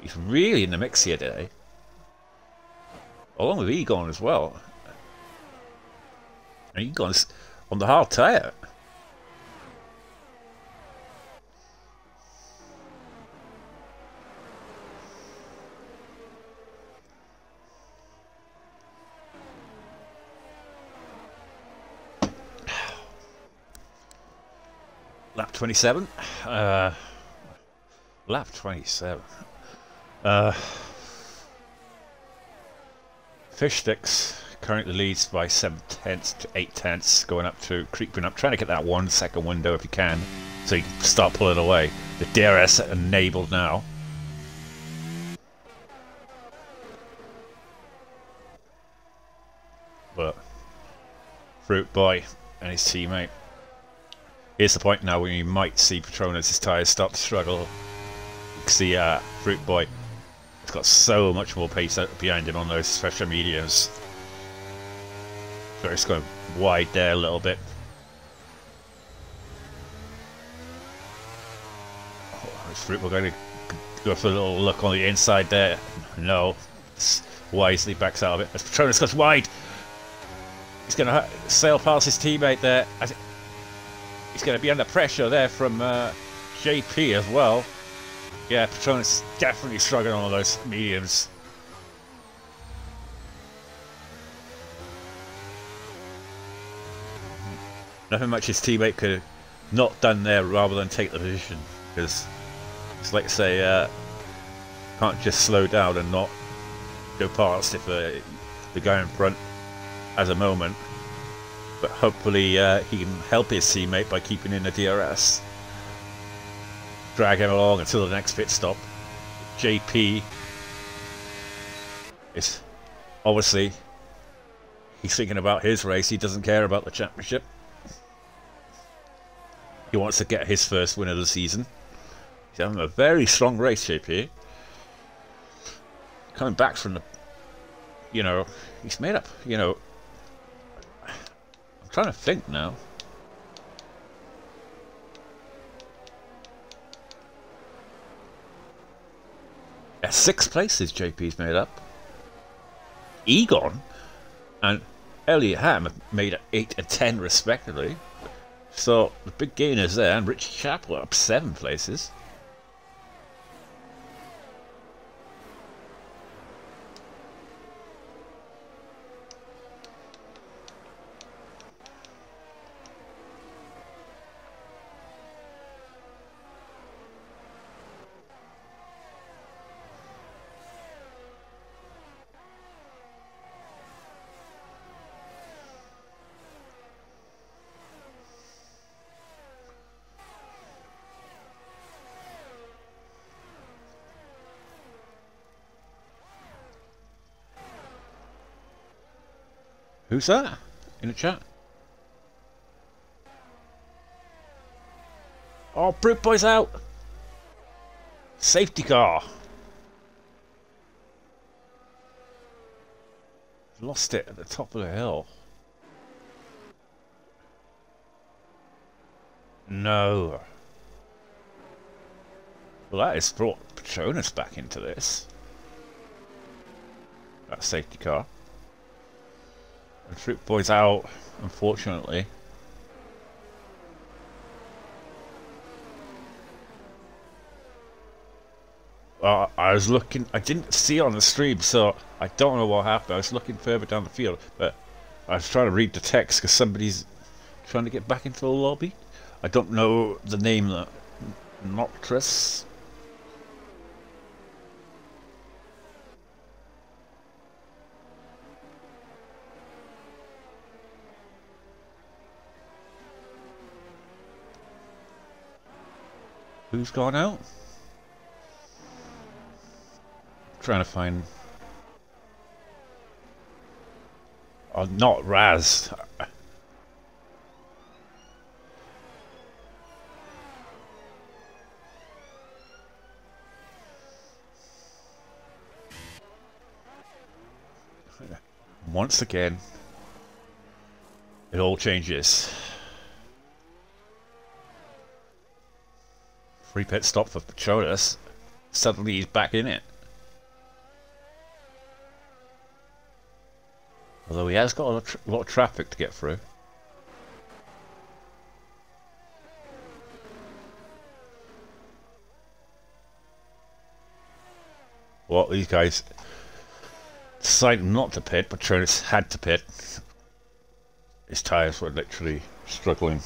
Speaker 1: He's really in the mix here today, along with Egon as well. And Egon's on the hard tyre. Lap 27. Lap 27. Fish Sticks currently leads by 7 tenths to 8 tenths, creeping up, trying to get that 1 second window if you can, so you can start pulling away. The DRS enabled now. But Fruit Boy and his teammate. Here's the point now when you might see Petronas' tyres start to struggle. You can see Fruit Boy has got so much more pace out behind him on those special mediums. So it's going wide there a little bit. Oh, is Fruit Boy going to go for a little look on the inside there? No. Wisely backs out of it. As Petronas goes wide, he's going to sail past his teammate there. He's going to be under pressure there from JP as well. Yeah, Petronas definitely struggling on all those mediums. Nothing much his teammate could have not done there rather than take the position. Because it's like, say, can't just slow down and not go past if the guy in front has a moment. but hopefully he can help his teammate by keeping in the DRS. Drag him along until the next pit stop. JP is obviously, he's thinking about his race. He doesn't care about the championship. He wants to get his first win of the season. He's having a very strong race, JP. Coming back from the, you know, he's made up, you know, I'm trying to think now. At 6 places JP's made up. Egon and Elliot Ham have made it 8 and 10 respectively. So the big gainers there, and Richie Chapel up 7 places. Who's that in the chat? Oh, Brute Boy's out. Safety car. Lost it at the top of the hill. No. Well, that has brought Petronas back into this. That safety car. The Fruit Boy's out, unfortunately. I was looking, I didn't see it on the stream, so I don't know what happened. I was looking further down the field, but I was trying to read the text because somebody's trying to get back into the lobby. I don't know the name, Noctress. Who's gone out? Trying to find. Oh, not Raz. Once again, it all changes. Free pit stop for Petronas. Suddenly he's back in it. Although he has got a lot of traffic to get through. Well, these guys decided not to pit, but Petronas had to pit. His tyres were literally struggling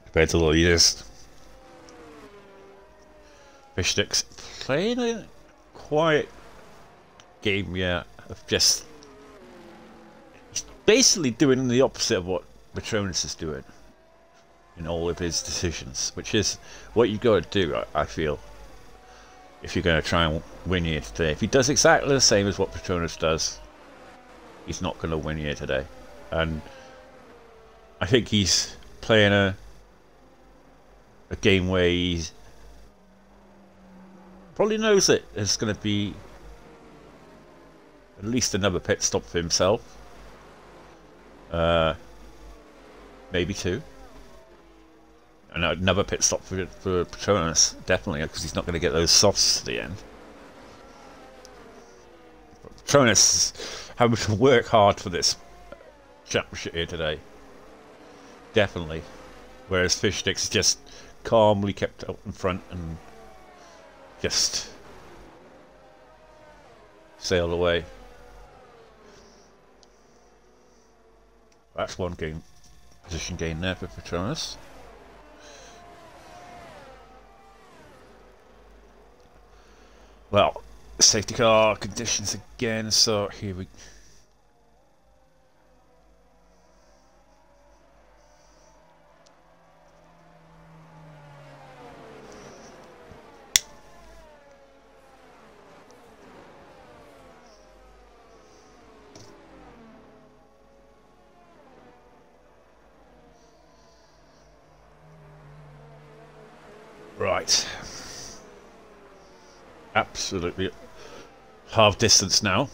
Speaker 1: compared to the leaders. Fishsticks playing a quiet game, yeah, of just basically doing the opposite of what Petronas is doing in all of his decisions, which is what you've got to do, I feel, if you're going to try and win here today. If he does exactly the same as what Petronas does, he's not going to win here today. And I think he's playing a game where he's probably knows that there's going to be at least another pit stop for himself. Maybe 2. And another pit stop for Petronas, definitely, because he's not going to get those softs to the end. Petronas is having to work hard for this championship here today. Definitely. Whereas Fishsticks just calmly kept up in front and just sailed away. That's one position gain there for Petronas. Well, safety car conditions again, so here we Right. Absolutely half distance now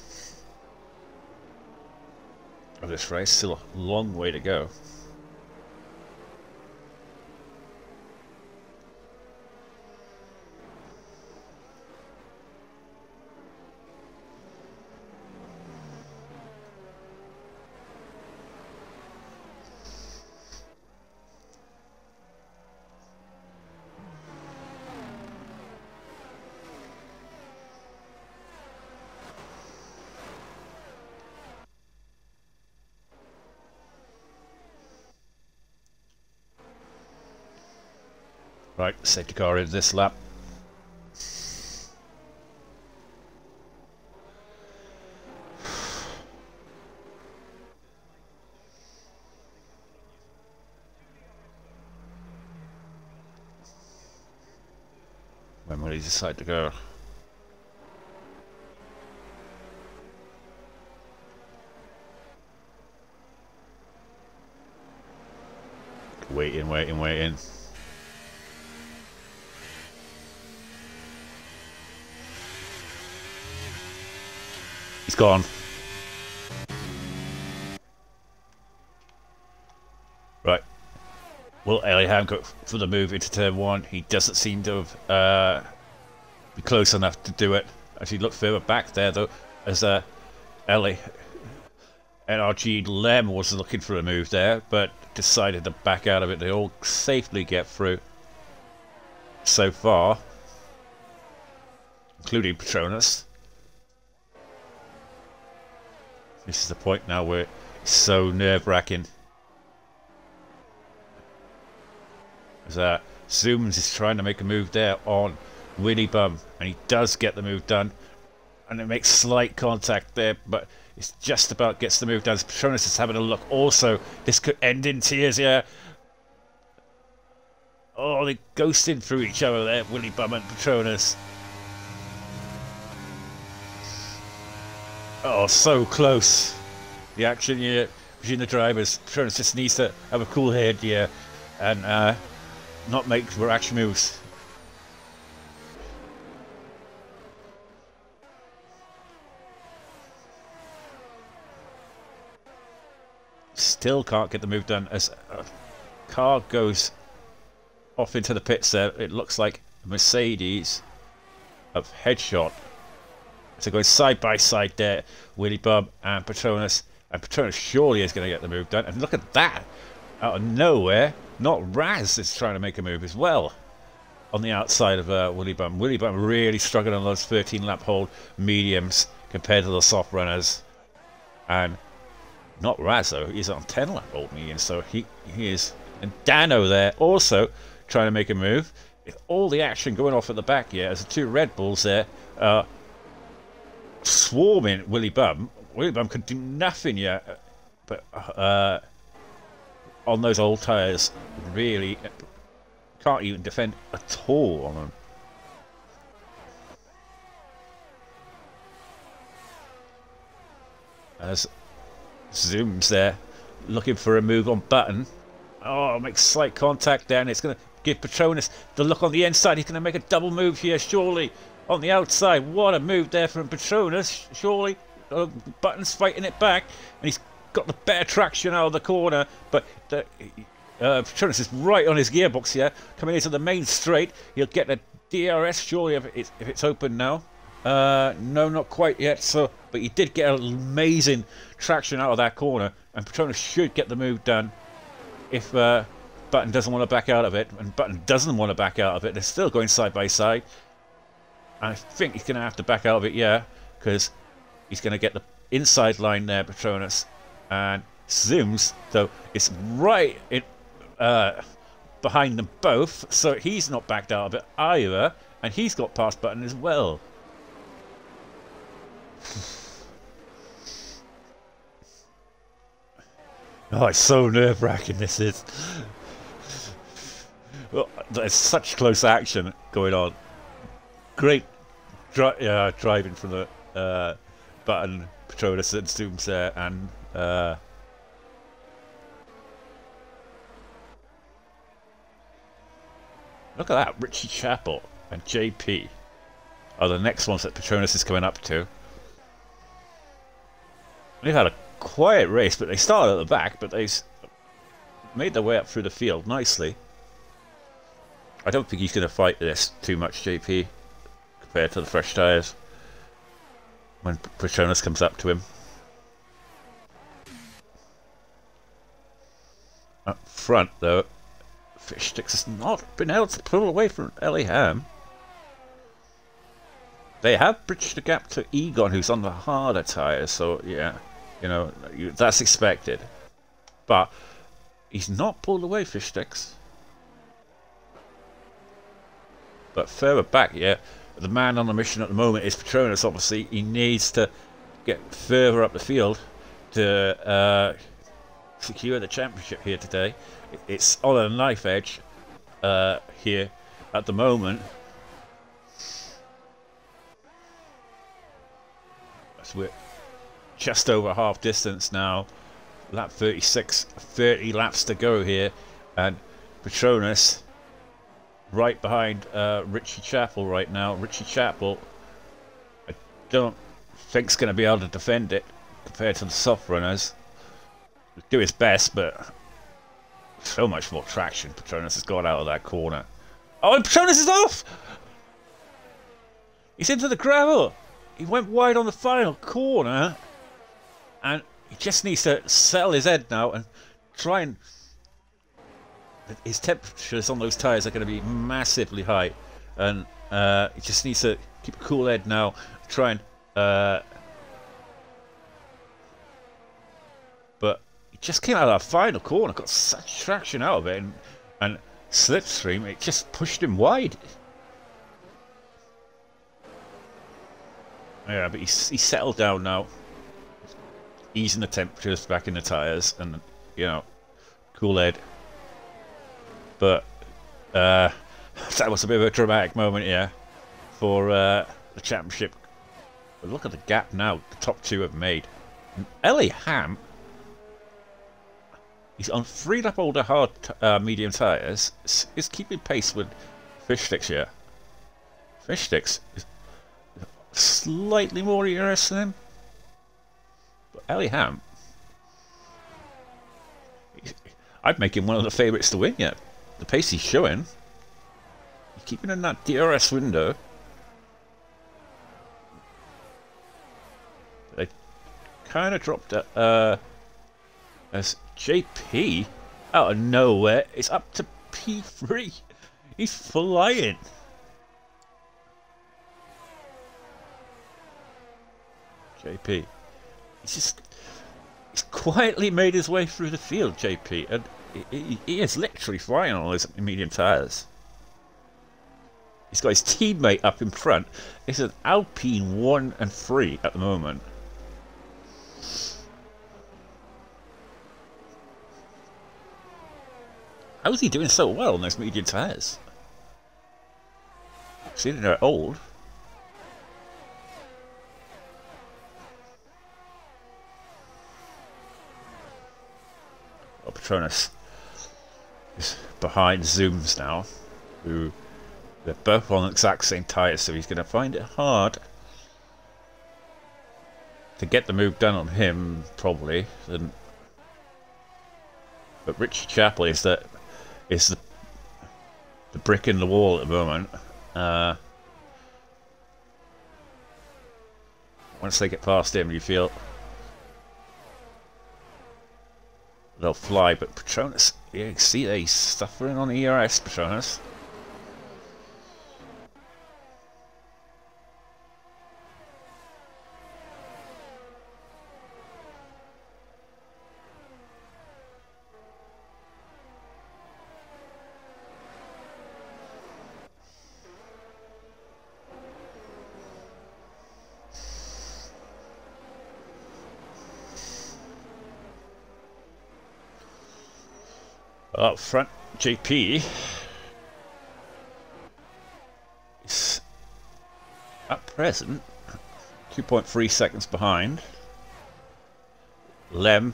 Speaker 1: of this race. Still a long way to go. Right, safety car in this lap. When will he decide to go? Waiting, waiting, waiting. He's gone. Right. Will Ellingham go for the move into turn one? He doesn't seem to have be close enough to do it. As he looked further back there, though, as Ellie NRG Lem was looking for a move there, but decided to back out of it. They all safely get through so far, including Petronas. This is the point now where it's so nerve-wracking. As Zooms is trying to make a move there on Willy Bum, and he does get the move done, and it makes slight contact there, but it's just about gets the move done. Petronas is having a look. Also, this could end in tears here. Oh, they're ghosting through each other there, Willy Bum and Petronas. Oh, so close. The action here between the drivers. Petronas just needs to have a cool head here and not make rash moves. Still can't get the move done as a car goes off into the pits there. It looks like a Mercedes of Headshot. So going side by side there, Willy Bum and Petronas. And Petronas surely is going to get the move done. And look at that! Out of nowhere, not Raz is trying to make a move as well. On the outside of Willy Bum. Willy Bum really struggling on those 13 lap hold mediums compared to the soft runners. And not Raz though, he's on 10 lap hold mediums. So he is. And Dano there also trying to make a move. With all the action going off at the back here as the two Red Bulls there swarming Willy Bum. Willy Bum could do nothing yet, but on those old tyres, really can't even defend at all on them. As Zooms there, looking for a move on Button. Oh, makes slight contact there, and it's going to give Petronas the look on the inside. He's going to make a double move here, surely. On the outside, what a move there from Petronas, surely. Button's fighting it back, and he's got the better traction out of the corner, but Petronas is right on his gearbox here, coming into the main straight. He'll get the DRS surely if it's open now. No, not quite yet. So, but he did get amazing traction out of that corner, and Petronas should get the move done if Button doesn't want to back out of it, and Button doesn't want to back out of it. They're still going side by side. I think he's going to have to back out of it, yeah, because he's going to get the inside line there, Petronas, and Zooms, though, it's right in, behind them both, so he's not backed out of it either, and he's got past Button as well. Oh, it's so nerve-wracking, this is. Well, there's such close action going on. Great driving from the Button, Petronas and Zooms there, and Look at that, Richie Chapel and JP are the next ones that Petronas is coming up to. They've had a quiet race, but they started at the back, but they made their way up through the field nicely. I don't think he's going to fight this too much, JP, compared to the fresh tyres, when Petronas comes up to him. Up front, though, Fishsticks has not been able to pull away from Ellie Ham. They have bridged the gap to Egon, who's on the harder tyres, so yeah, you know, that's expected. But he's not pulled away, Fishsticks. But further back, yeah, the man on the mission at the moment is Petronas, obviously. He needs to get further up the field to secure the championship here today. It's on a knife edge here at the moment. So we're just over half distance now. Lap 36, 30 laps to go here, and Petronas right behind Richie Chapel right now. Richie Chapel, I don't think is going to be able to defend it compared to the soft runners. He'll do his best, but so much more traction Petronas has got out of that corner. Oh, and Petronas is off! He's into the gravel! He went wide on the final corner, and he just needs to settle his head now and try and... His temperatures on those tyres are going to be massively high, and he just needs to keep a cool head now, try and... but he just came out of that final corner, got such traction out of it, and slipstream, it just pushed him wide. Yeah, but he's settled down now, easing the temperatures back in the tyres, and, you know, cool head. But that was a bit of a dramatic moment here for the championship. But look at the gap now the top two have made. And Ellie Ham, he's on 3 lap older hard medium tyres, is keeping pace with Fishsticks here. Fishsticks is slightly more ERS than him. But Ellie Ham, I'd make him one of the favourites to win yet. The pace he's showing, he's keeping in that DRS window. They kind of dropped it as JP out of nowhere is up to P3. He's flying. JP, he's quietly made his way through the field, JP, and he is literally flying on all his medium tyres. He's got his teammate up in front. It's an Alpine 1 and 3 at the moment. How is he doing so well on those medium tyres? Considering they're old. Oh, Petronas is behind Zooms now, who they're both on the exact same tyres, so he's going to find it hard to get the move done on him, probably. But Richie Chapel is the brick in the wall at the moment. Once they get past him, you feel they'll fly, but Petronas, yeah, you see that he's suffering on the ERS, Petronas. Up front, JP is at present 2.3 seconds behind. Lem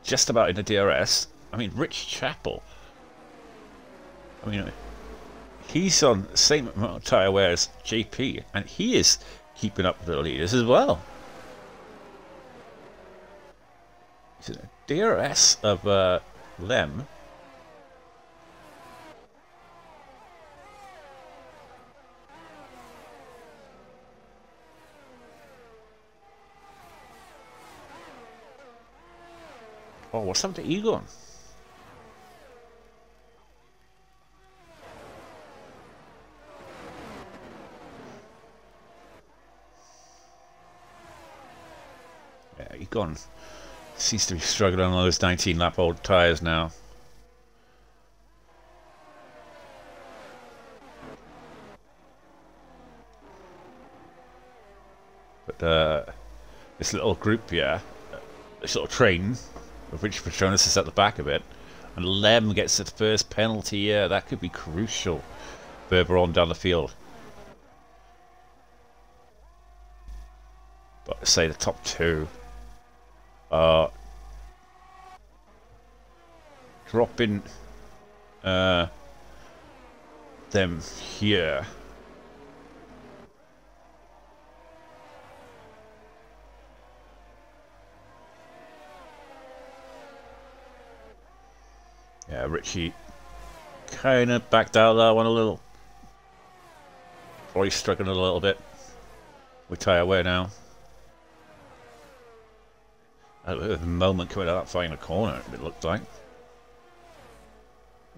Speaker 1: just about in the DRS. I mean, Rich Chapel. I mean, He's on the same amount of tyre wear as JP, and he is keeping up with the leaders as well. He's a DRS of Lem. Oh, what's happened to Egon? Yeah, Egon seems to be struggling on those 19 lap old tyres now. But this little group here, this little train, of which Petronas is at the back of it, and Lem gets the first penalty here. That could be crucial further on down the field. But say the top two are dropping them here. Yeah, Richie kind of backed out of that one a little. Probably struggling a little bit with tyre wear now. At the moment coming out of that final corner, it looked like.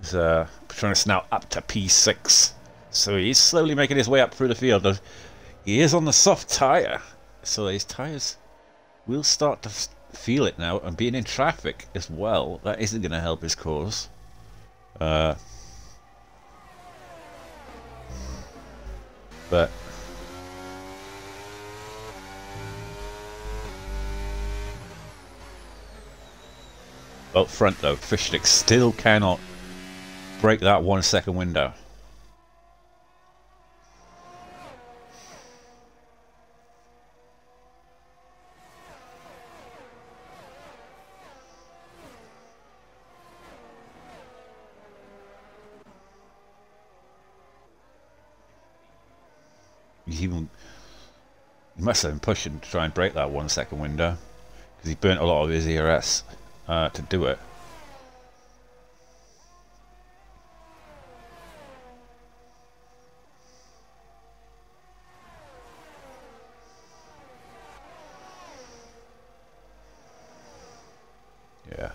Speaker 1: Petronas now up to P6. So he's slowly making his way up through the field. He is on the soft tyre. So his tyres will start to feel it now. And being in traffic as well, that isn't going to help his cause. But up front though, Fishstick still cannot break that 1 second window. He must have been pushing to try and break that 1 second window, because he burnt a lot of his ERS to do it. Yeah.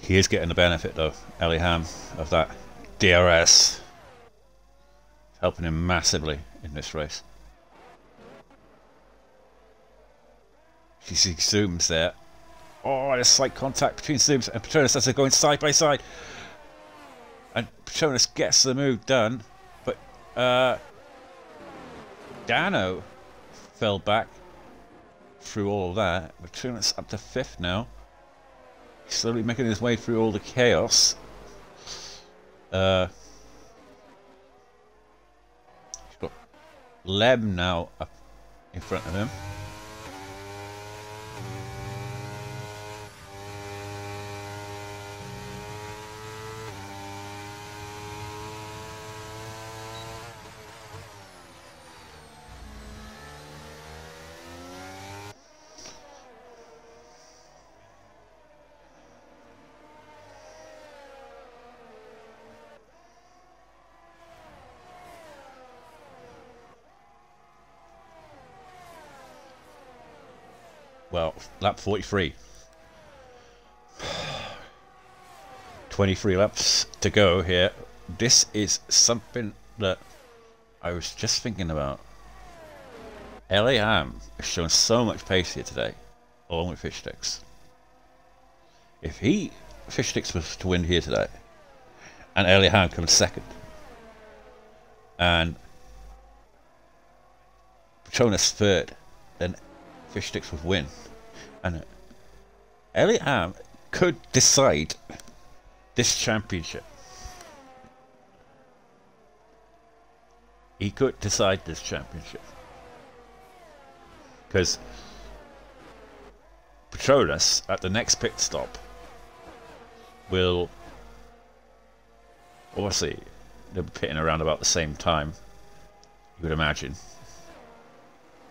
Speaker 1: He is getting the benefit though, Eliham, of that DRS. Helping him massively in this race. You see Zooms there. Oh, there's slight contact between Zooms and Petronas as they're going side by side. And Petronas gets the move done, but Dano fell back through all of that. Petronas up to 5th now. He's slowly making his way through all the chaos. He's got Lem now up in front of him. Well, lap 43. 23 laps to go here. This is something that I was just thinking about. Eliham has shown so much pace here today, along with Fishsticks. If Fishsticks was to win here today, and Eliham comes second, and Petronas third, then Fishsticks would win, and Eliham could decide this championship. He could decide this championship because Petronas at the next pit stop will obviously they'll be pitting around about the same time, you would imagine.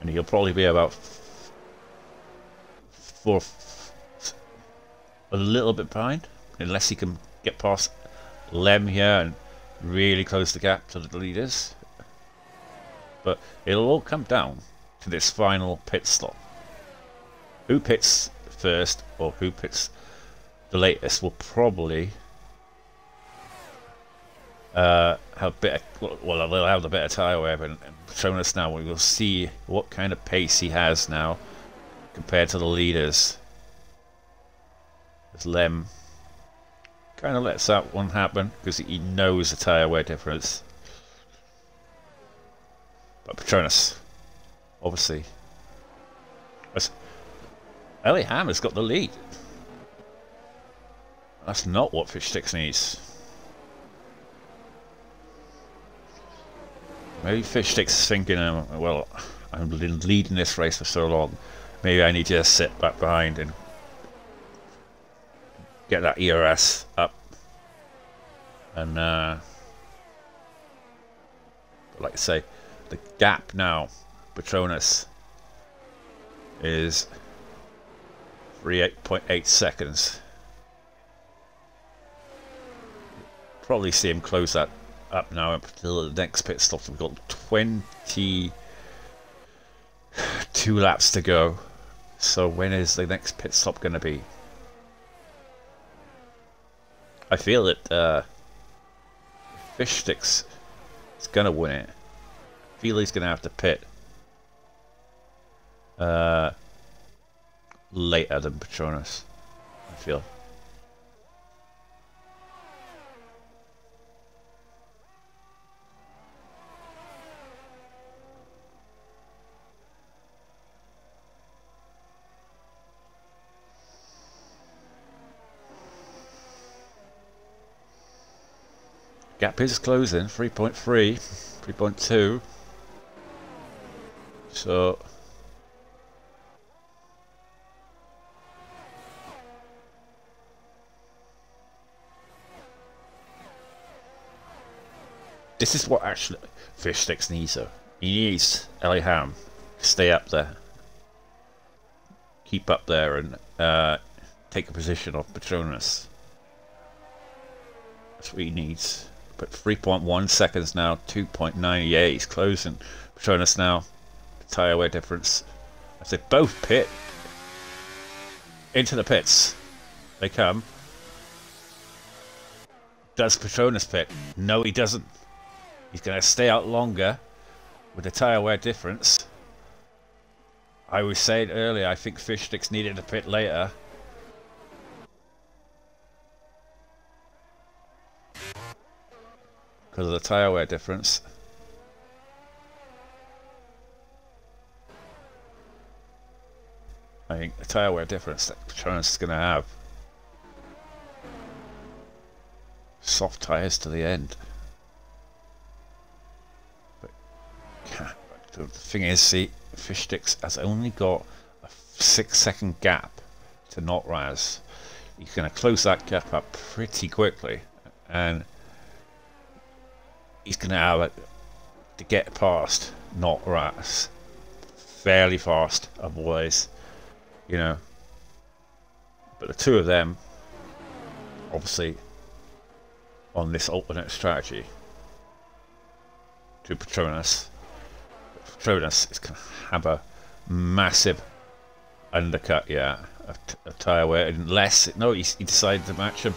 Speaker 1: And he'll probably be about a little bit behind, unless he can get past Lem here and really close the gap to the leaders. But it'll all come down to this final pit stop. Who pits first or who pits the latest will probably have a bit of, well, they'll have the better tyre wear, and Petronas now, we will see what kind of pace he has now compared to the leaders. As Lem kind of lets that one happen because he knows the tyre wear difference. But Petronas, obviously, Ellie Ham has got the lead. That's not what Fish Sticks needs. Maybe Fish Sticks is thinking, well, I've been leading this race for so long. Maybe I need to just sit back behind and get that ERS up. And, like I say, the gap now, Petronas, is 38.8 seconds. Probably see him close that up now until the next pit stop. We've got 22 laps to go. So when is the next pit stop going to be? I feel that Fish Sticks is going to win it. I feel he's going to have to pit later than Petronas, I feel. Gap is closing, 3.3, 3.2. So this is what actually Fish Sticks needs though. He needs Ellie Ham to stay up there. Keep up there and take a position off Petronas. That's what he needs. But 3.1 seconds now, 2.98. He's closing Petronas now. The tyre wear difference. As they both pit into the pits. They come. Does Petronas pit? No, he doesn't. He's going to stay out longer with the tyre wear difference. I was saying earlier, I think Fish Sticks needed to pit later. Because of the tyre wear difference. I think the tyre wear difference that Petronas is going to have. Soft tyres to the end. But the thing is, see, Fish Sticks has only got a 6-second gap to Notraz. He's going to close that gap up pretty quickly. And he's going to have to get past Notraz fairly fast, otherwise, you know. But the two of them, obviously, on this alternate strategy to Petronas. Petronas is going to have a massive undercut, yeah, of tyre wear, unless, no, he decided to match him.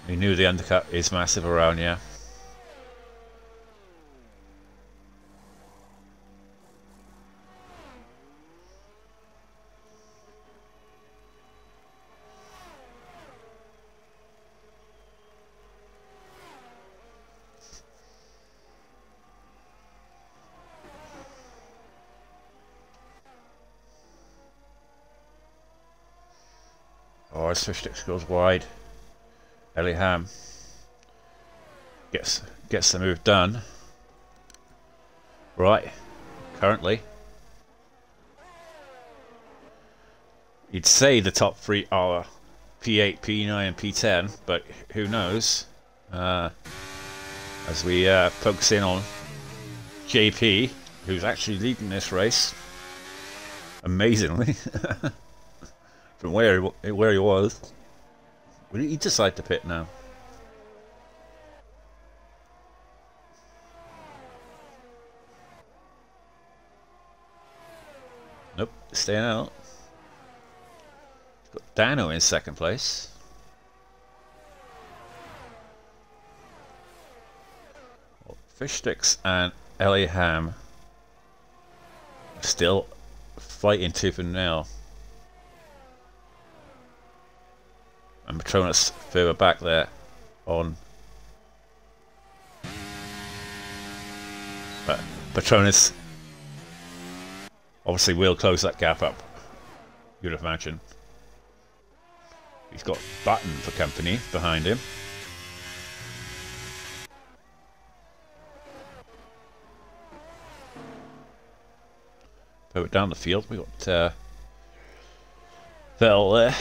Speaker 1: He knew the undercut is massive around here. Oh, his Fish Sticks goes wide. Ellie Ham gets the move done. Right, currently You'd say the top three are P8, P9 and P10, but who knows? As we focus in on JP, who's actually leading this race, amazingly, from where he was. Will he decide to pit now? Nope, staying out. Got Dano in second place. Fishsticks and Ellie Ham still fighting tooth and nail. And Patronus further back there on. But Patronus obviously will close that gap up, you'd imagine. He's got Button for company behind him. Further down the field, we got Vettel there,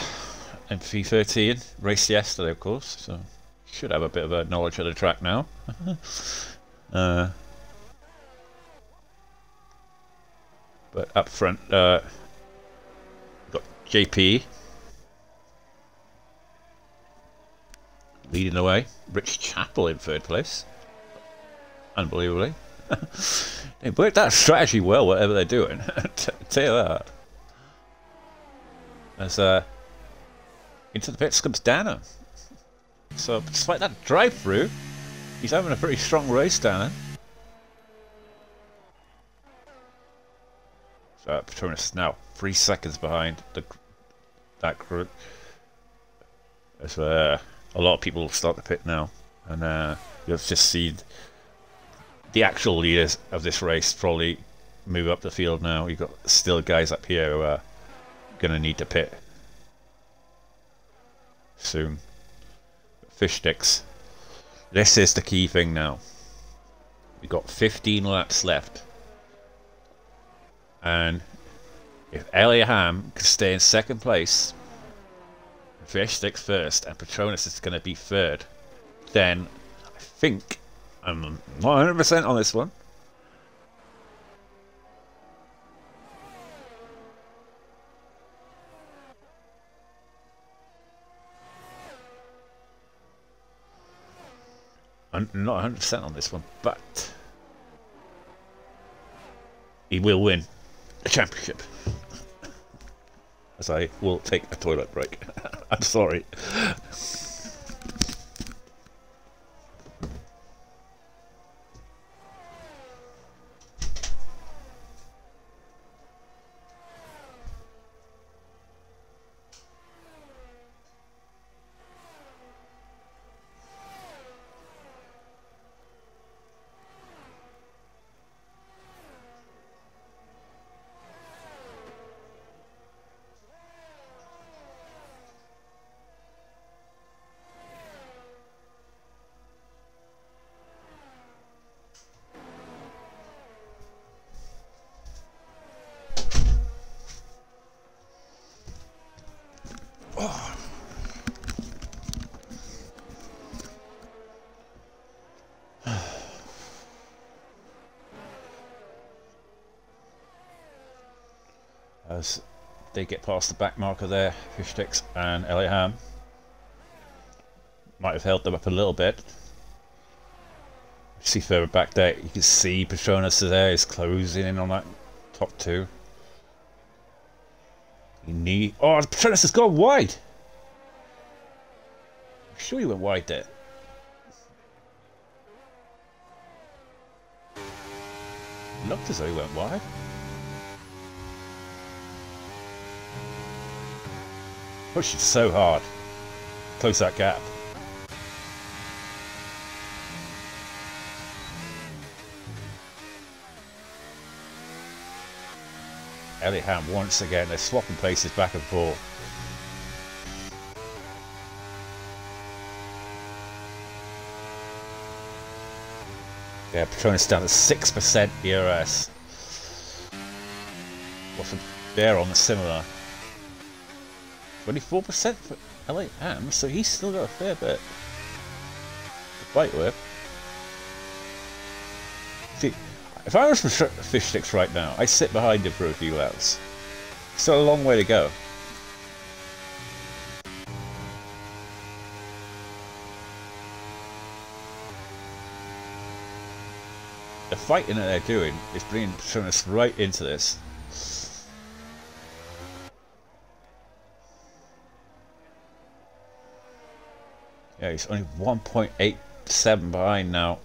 Speaker 1: MP13, raced yesterday, of course, so should have a bit of a knowledge of the track now. But up front, got JP leading the way. Rich Chapel in third place, unbelievably. They worked that strategy well, whatever they're doing. Tell you that. As into the pits comes Dano. So despite that drive-through, he's having a pretty strong race, Dano. So Patronus is now 3 seconds behind that group. As a lot of people start to pit now, and you'll just see the actual leaders of this race probably move up the field now. You've got still guys up here who are going to need to pit soon. Fish sticks. This is the key thing now. We've got 15 laps left. And if Elliot Ham can stay in second place, Fish sticks first, and Patronus is going to be third, then I think I'm not 100% on this one. I'm not 100% on this one, but he will win the championship. As I will take a toilet break. I'm sorry. As they get past the back marker there, Fishsticks and Elliot Ham might have held them up a little bit. See further back there, you can see Patronus there is closing in on that top two. Oh, Patronus has gone wide! I'm sure he went wide there. Looked as though he went wide. Pushed it so hard. Close that gap. Elliot Ham once again, they're swapping places back and forth. Yeah, Patronus down at 6% ERS. What's there on the similar? 24% for LA Am, so he's still got a fair bit to fight with. See, if I was Fish Sticks right now, I'd sit behind him for a few laps. Still a long way to go. The fighting that they're doing is bringing us right into this. Yeah, he's only 1.87 behind now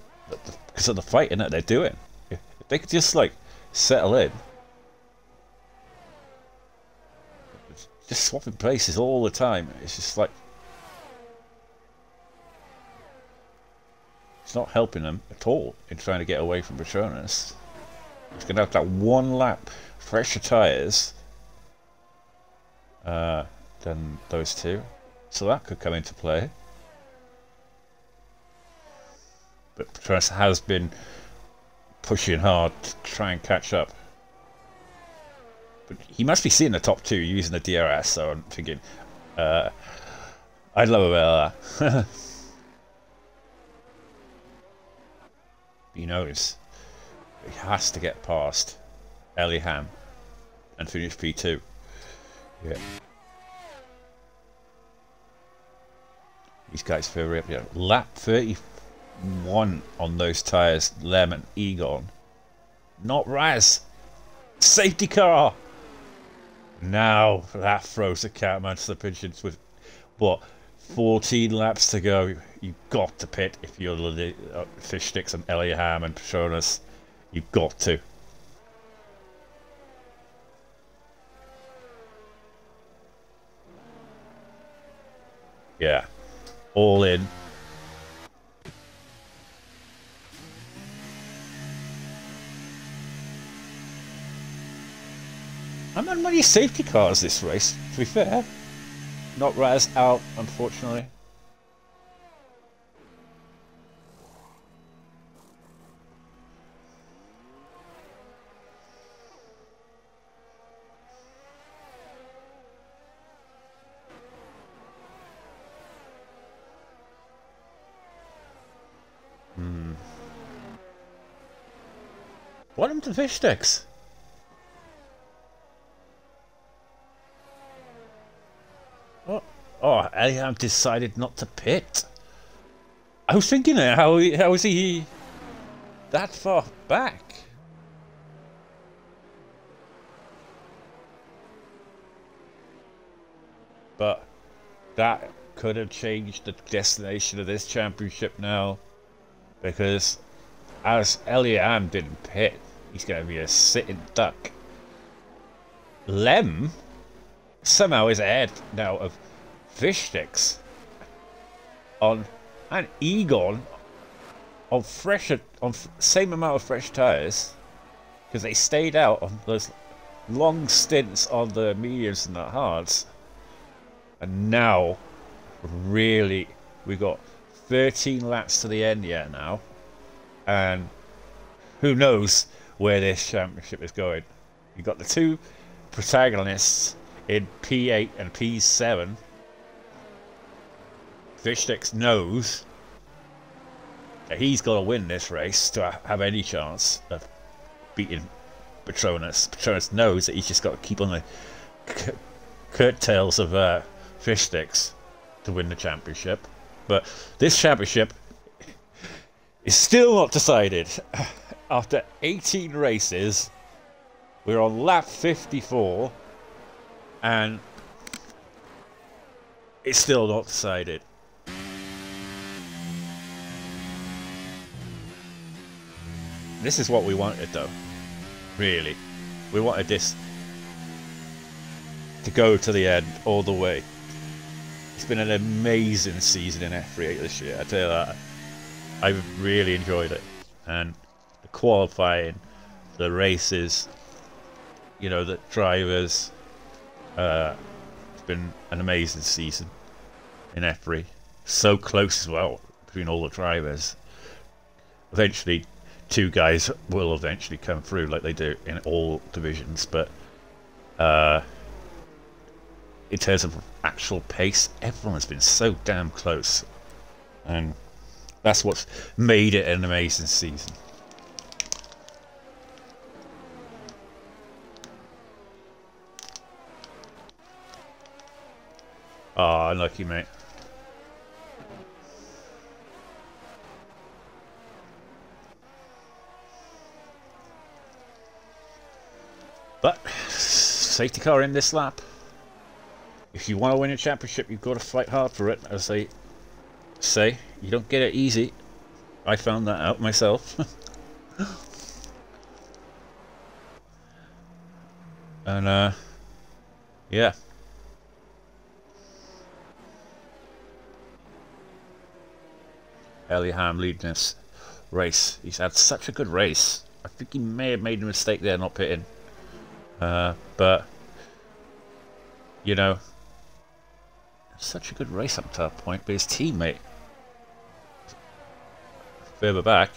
Speaker 1: because of the fighting that they're doing. If they could just like settle in, just swapping places all the time, it's just like it's not helping them at all in trying to get away from Petronas. He's going to have that one lap fresher tyres than those two, so that could come into play. But Petronas has been pushing hard to try and catch up. But he must be seeing the top two using the DRS, so I'm thinking, I'd love about that. He knows he has to get past Ellie Ham and finish P2. Yeah. These guys feel real. Yeah. Lap 31 on those tyres, Lem and Egon. Not Raz. Safety car. Now that throws the cat amongst the pigeons with what 14 laps to go. You've got to pit if you're the Fish Sticks and Elliot Ham and Petronas. You've got to. Yeah. All in. I'm on many safety cars this race, to be fair. Not Raz out, unfortunately. What happened to Fish Sticks? Oh, Eliam decided not to pit. I was thinking, how is he that far back? But that could have changed the destination of this championship now, because as Eliam didn't pit, he's going to be a sitting duck. Lem somehow is ahead now of Fish Sticks on and Egon on same amount of fresh tyres, because they stayed out on those long stints on the mediums and the hards, and now really we got 13 laps to the end yet now, and who knows where this championship is going. You got the two protagonists in P8 and P7. Fish Sticks knows that he's got to win this race to have any chance of beating Petronas. Petronas knows that he's just got to keep on the curtails of Fish Sticks to win the championship. But this championship is still not decided. After 18 races, we're on lap 54, and it's still not decided. This is what we wanted, though. Really. We wanted this to go to the end, all the way. It's been an amazing season in F3 this year, I tell you that. I've really enjoyed it. And the qualifying, the races, you know, the drivers. It's been an amazing season in F3. So close as well between all the drivers. Eventually, two guys will eventually come through like they do in all divisions, but in terms of actual pace, everyone has been so damn close, and that's what's made it an amazing season. Ah, unlucky, mate. But safety car in this lap. If you want to win a championship, you've got to fight hard for it, as they say. You don't get it easy. I found that out myself. And yeah. Ellie Ham leading this race. He's had such a good race. I think he may have made a mistake there not pitting. But you know, such a good race up to that point. But his teammate further back,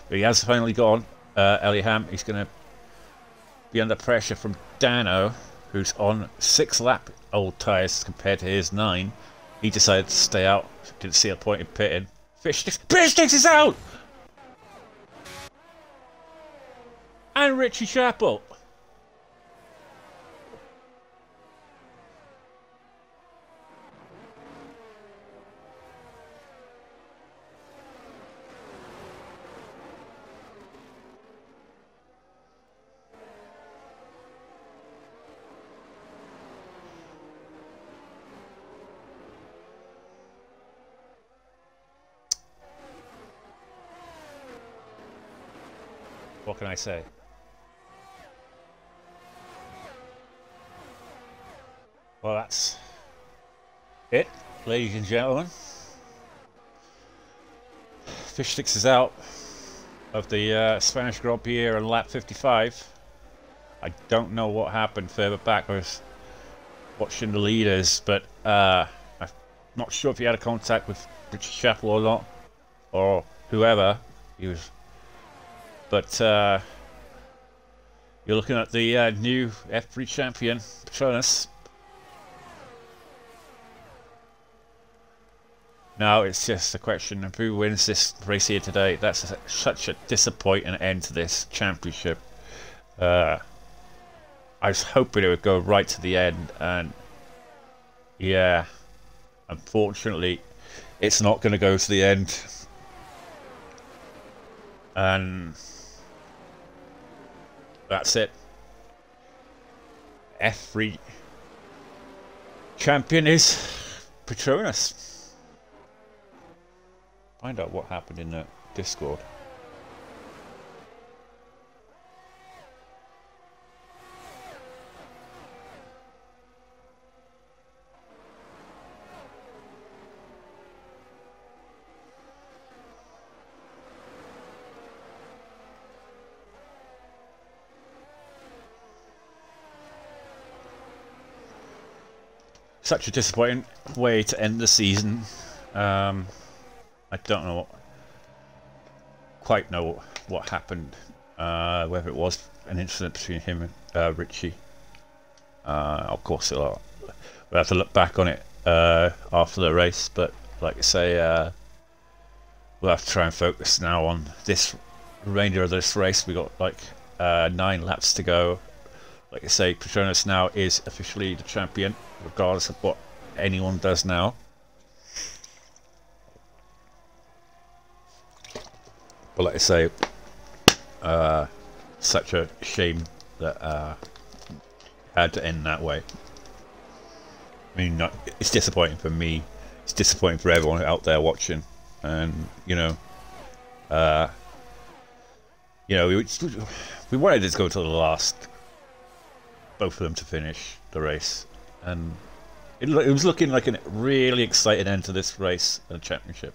Speaker 1: but he has finally gone. Ellie Ham, he's going to be under pressure from Dano, who's on 6 lap old tyres compared to his 9. He decided to stay out. Didn't see a point in pitting. Fish Sticks is out! And Richie Chapel. What can I say? Well, that's it, ladies and gentlemen. Fish Sticks is out of the Spanish Grand Prix on lap 55. I don't know what happened further back. I was watching the leaders, but I'm not sure if he had a contact with Richard Chapel or not, or whoever he was. But you're looking at the new F3 champion, Petronas. Now it's just a question of who wins this race here today. That's such a disappointing end to this championship. I was hoping it would go right to the end, and yeah, unfortunately, it's not going to go to the end. And that's it. F3 champion is Petronas. Find out what happened in the Discord. Such a disappointing way to end the season. I don't quite know what happened, whether it was an incident between him and Richie. Of course, we'll have to look back on it after the race, but like I say, we'll have to try and focus now on this remainder of this race. We got like 9 laps to go. Like I say, Petronas now is officially the champion, regardless of what anyone does now. But like I say, such a shame that had to end that way. I mean, it's disappointing for me. It's disappointing for everyone out there watching, and we wanted it to go to the last, both of them to finish the race, and it was looking like a really exciting end to this race and championship,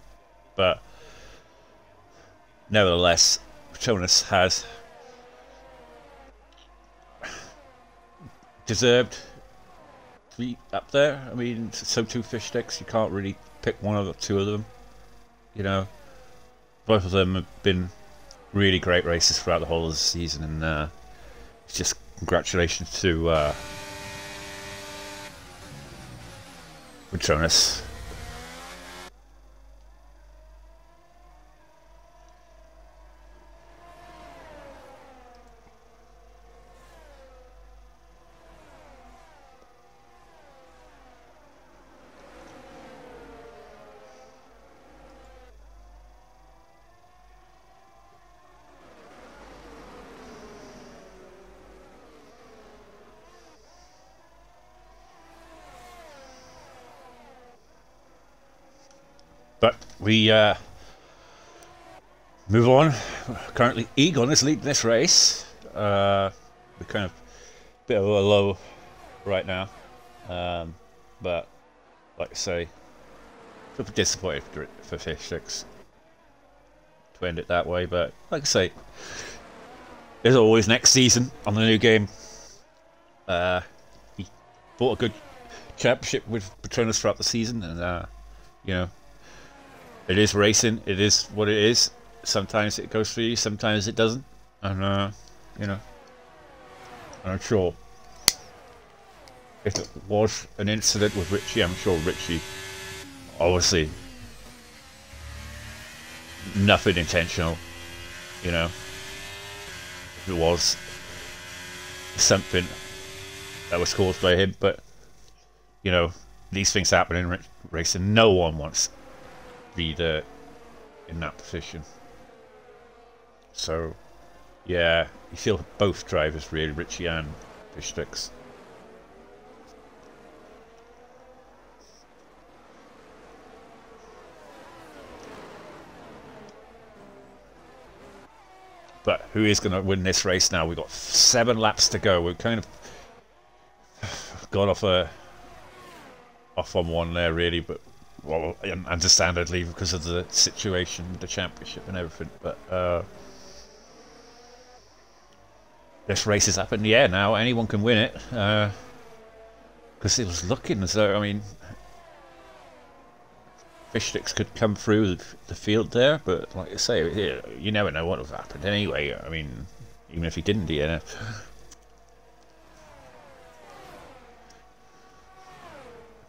Speaker 1: but nevertheless, Petronas has deserved to be up there. I mean, so too Fish Sticks. You can't really pick one of the two of them. You know, both of them have been really great races throughout the whole of the season, and it's just congratulations to Patronus. But we move on. Currently, Egon is leading this race. We're kind of a bit of a low right now. But, like I say, a bit disappointed for Fish Sticks to end it that way. But, like I say, there's always next season on the new game. He bought a good championship with Patronus throughout the season, and, you know, it is racing. It is what it is. Sometimes it goes for you, sometimes it doesn't. And, you know, I'm sure if it was an incident with Richie, I'm sure Richie, obviously, nothing intentional, you know. If it was something that was caused by him, but, you know, these things happen in racing. No one wants to be there in that position. So, yeah, you feel both drivers really, Richie and Fish Sticks. But who is going to win this race now? We've got 7 laps to go. We've kind of got off on one there, really, but well, understandably because of the situation with the championship and everything. But this race is up in the air now. Anyone can win it, because it was looking as though, I mean, Fish Sticks could come through the field there, but like I say, you never know what would have happened anyway. I mean, even if he didn't DNF.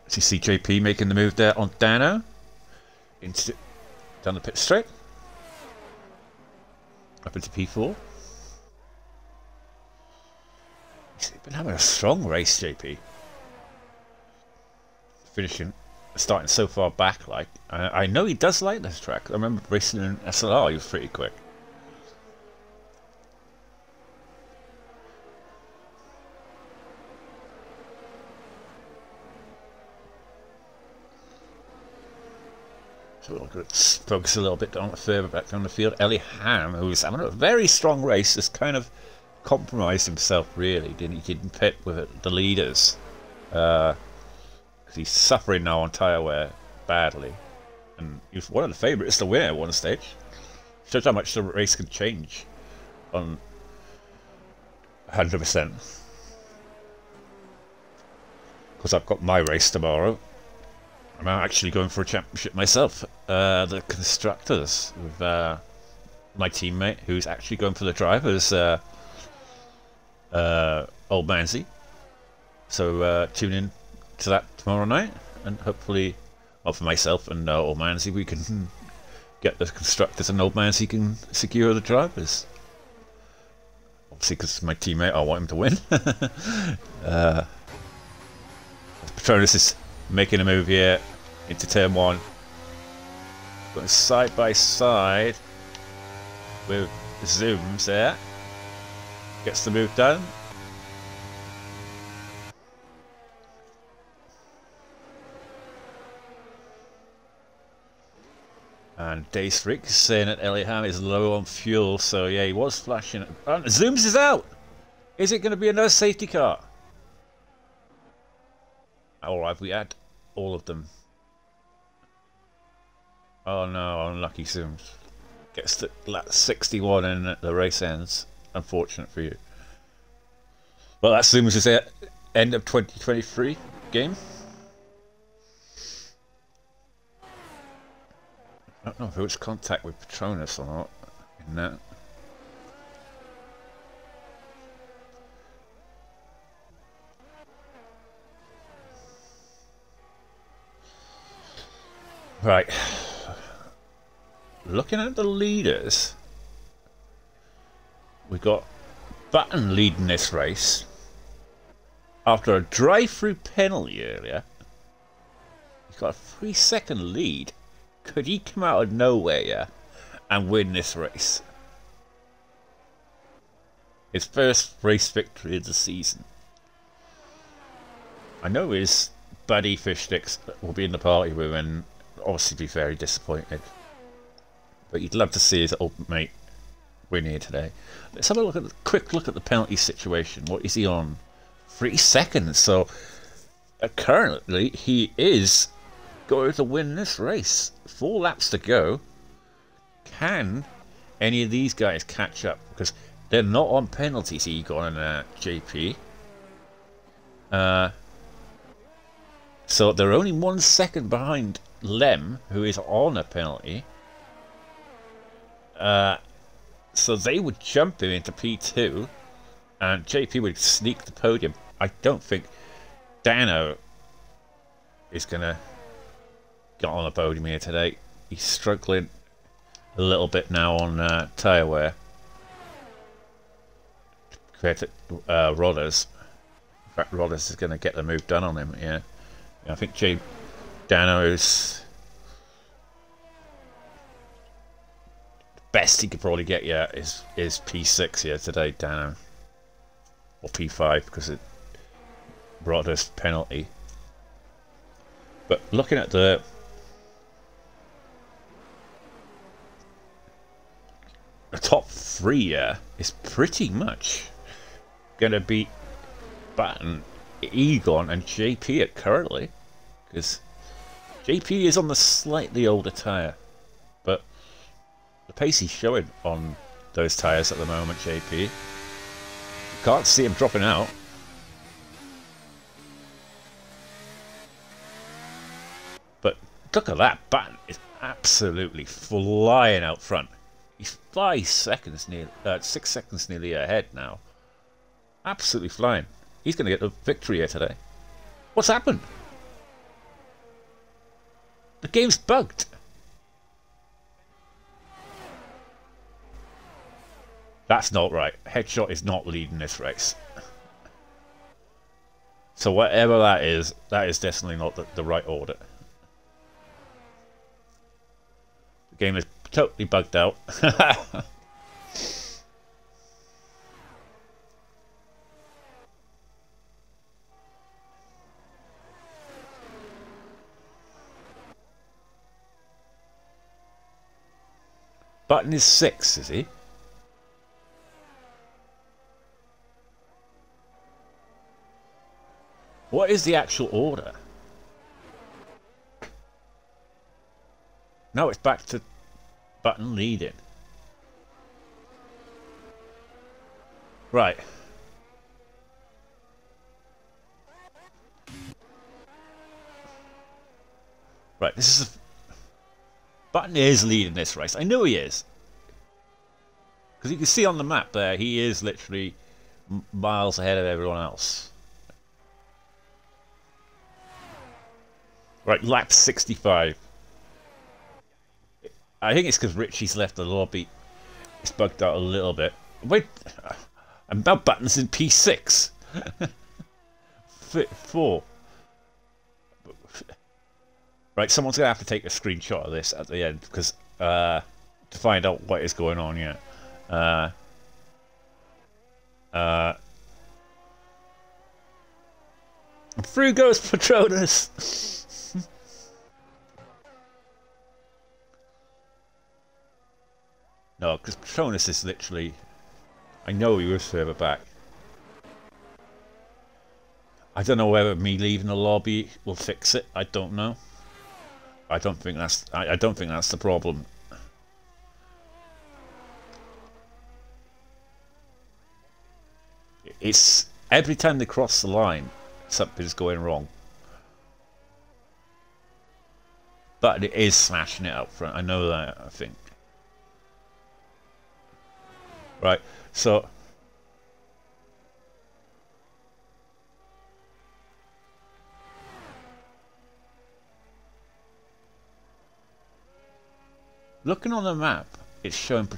Speaker 1: So you see JP making the move there on Dano, down the pit straight, up into P4. He's been having a strong race, JP. Starting so far back, like, I know he does like this track. I remember racing in SLR, he was pretty quick. So we'll focus a little bit further back down the field. Ellie Ham, who's having a very strong race, has kind of compromised himself, really. He didn't pit with the leaders. He's suffering now on tyre wear badly, and he was one of the favourites to win at one stage. Shows how much the race can change on 100%. Because I've got my race tomorrow. I'm actually going for a championship myself. The constructors with my teammate, who's actually going for the drivers, Old Manzi. So tune in to that tomorrow night, and hopefully, well, for myself and Old Manzi, we can get the constructors, and Old Manzi can secure the drivers. Obviously, because my teammate, I want him to win. Patronus is making a move here into turn 1, going side by side with Zooms there. Gets the move done. And Dace Freak is saying that Eliham is low on fuel, so yeah, he was flashing. Zooms is out! Is it going to be another safety car? Or have we had all of them? Oh no, unlucky Zooms. Gets to lap 61 and the race ends. Unfortunate for you. Well, that Zooms is the end of 2023 game. I don't know if it was contact with Patronus or not in that. Right. Looking at the leaders, we got Button leading this race. After a drive-through penalty earlier, he's got a 3-second lead. Could he come out of nowhere and win this race? His first race victory of the season. I know his buddy Fish Sticks will be in the party with him and obviously be very disappointed. But you'd love to see his old mate win here today. Let's have a quick look at the penalty situation. What is he on? 3 seconds. So currently he is going to win this race. 4 laps to go. Can any of these guys catch up? Because they're not on penalties, Egon and JP. So they're only 1 second behind Lem, who is on a penalty. So they would jump him into P2, and JP would sneak the podium. I don't think Dano is going to get on the podium here today. He's struggling a little bit now on tyre wear. Compared to Rodders. In fact, Rodders is going to get the move done on him, yeah. I think Dano is best he could probably get is P6 here today, Dano. Or P5 because it Rodders penalty. But looking at the top 3 is pretty much gonna be Button, Egon and JP at currently, because JP is on the slightly older tyre, but the pace he's showing on those tyres at the moment, JP, you can't see him dropping out. But look at that, Button is absolutely flying out front. He's 5 seconds near, 6 seconds nearly ahead now. Absolutely flying. He's going to get the victory here today. What's happened? The game's bugged. That's not right. Headshot is not leading this race. So whatever that is definitely not the right order. The game is totally bugged out. Button is 6, is he? What is the actual order? No, it's back to Button leading. Right. Right, this is Button is leading this race. I know he is. Because you can see on the map there, he is literally miles ahead of everyone else. Right, lap 65. I think it's because Richie's left the lobby. It's bugged out a little bit. Wait, I'm about Button's in P6. 4. Right, someone's going to have to take a screenshot of this at the end, because to find out what is going on here. Through goes Patronus! No, because Patronus is literally... I know he was further back. I don't know whether me leaving the lobby will fix it. I don't know. I don't think that's the problem. It's every time they cross the line, something's going wrong. But it is smashing it up front. I know that, I think. Right, so Looking on the map, it's showing